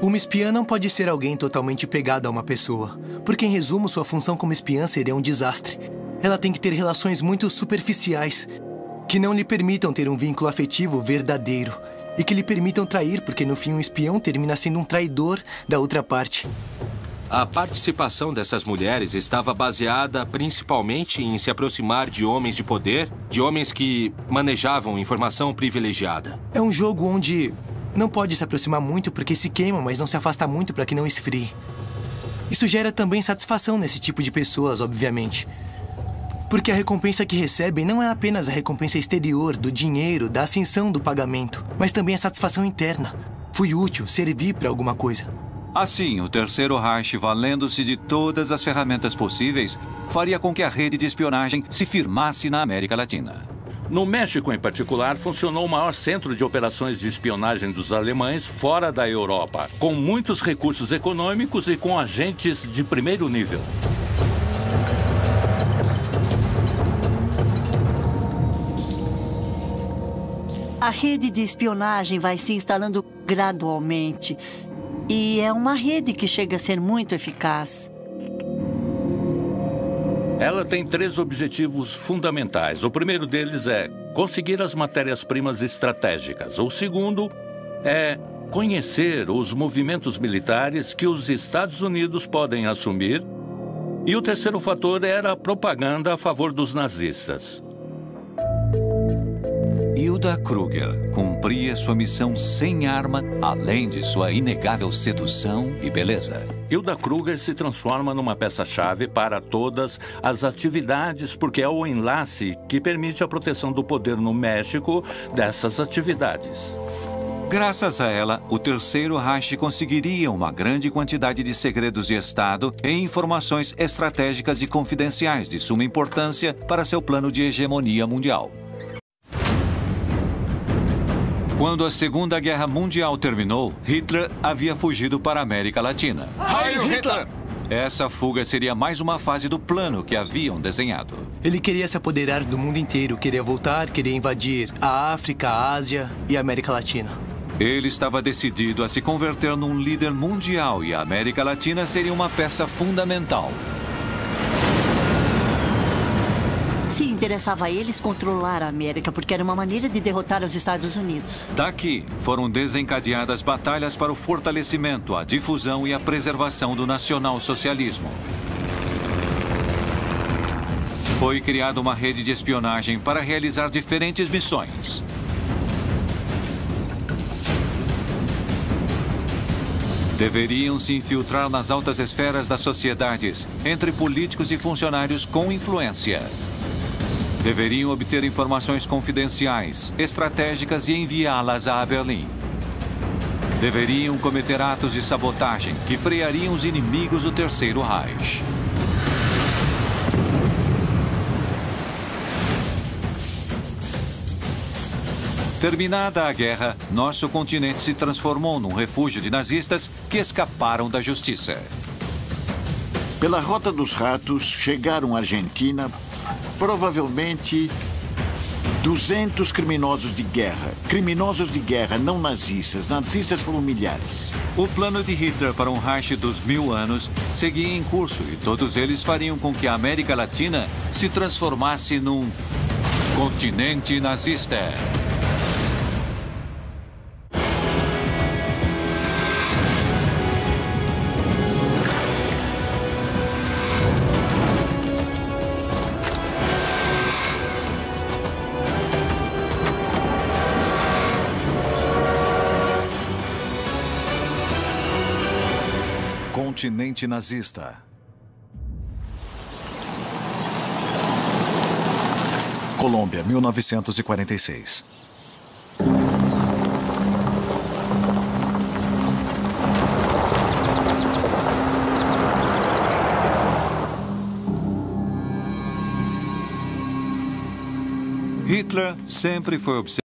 Uma espiã não pode ser alguém totalmente pegado a uma pessoa, porque, em resumo, sua função como espiã seria um desastre. Ela tem que ter relações muito superficiais, que não lhe permitam ter um vínculo afetivo verdadeiro e que lhe permitam trair, porque, no fim, um espião termina sendo um traidor da outra parte. A participação dessas mulheres estava baseada principalmente em se aproximar de homens de poder, de homens que manejavam informação privilegiada. É um jogo onde não pode se aproximar muito porque se queima, mas não se afasta muito para que não esfrie. Isso gera também satisfação nesse tipo de pessoas, obviamente. Porque a recompensa que recebem não é apenas a recompensa exterior, do dinheiro, da ascensão do pagamento, mas também a satisfação interna. Fui útil, servi para alguma coisa. Assim, o Terceiro Reich, valendo-se de todas as ferramentas possíveis, faria com que a rede de espionagem se firmasse na América Latina. No México, em particular, funcionou o maior centro de operações de espionagem dos alemães fora da Europa, com muitos recursos econômicos e com agentes de primeiro nível. A rede de espionagem vai se instalando gradualmente. E é uma rede que chega a ser muito eficaz. Ela tem 3 objetivos fundamentais. O primeiro deles é conseguir as matérias-primas estratégicas. O segundo é conhecer os movimentos militares que os Estados Unidos podem assumir. E o terceiro fator era a propaganda a favor dos nazistas. Hilda Kruger cumpria sua missão sem arma, além de sua inegável sedução e beleza. Hilda Kruger se transforma numa peça-chave para todas as atividades, porque é o enlace que permite a proteção do poder no México dessas atividades. Graças a ela, o Terceiro Reich conseguiria uma grande quantidade de segredos de Estado e informações estratégicas e confidenciais de suma importância para seu plano de hegemonia mundial. Quando a Segunda Guerra Mundial terminou, Hitler havia fugido para a América Latina. Heil Hitler! Essa fuga seria mais uma fase do plano que haviam desenhado. Ele queria se apoderar do mundo inteiro, queria voltar, queria invadir a África, a Ásia e a América Latina. Ele estava decidido a se converter num líder mundial e a América Latina seria uma peça fundamental. Sim, interessava a eles controlar a América, porque era uma maneira de derrotar os Estados Unidos. Daqui foram desencadeadas batalhas para o fortalecimento, a difusão e a preservação do nacionalsocialismo. Foi criada uma rede de espionagem para realizar diferentes missões. Deveriam se infiltrar nas altas esferas das sociedades, entre políticos e funcionários com influência. Deveriam obter informações confidenciais, estratégicas e enviá-las a Berlim. Deveriam cometer atos de sabotagem que freariam os inimigos do Terceiro Reich. Terminada a guerra, nosso continente se transformou num refúgio de nazistas que escaparam da justiça. Pela Rota dos Ratos, chegaram à Argentina, provavelmente 200 criminosos de guerra. Criminosos de guerra, não nazistas. Nazistas foram milhares. O plano de Hitler para um Reich dos 1000 anos seguia em curso e todos eles fariam com que a América Latina se transformasse num continente nazista. Continente nazista. Colômbia, 1946. Hitler sempre foi obcecado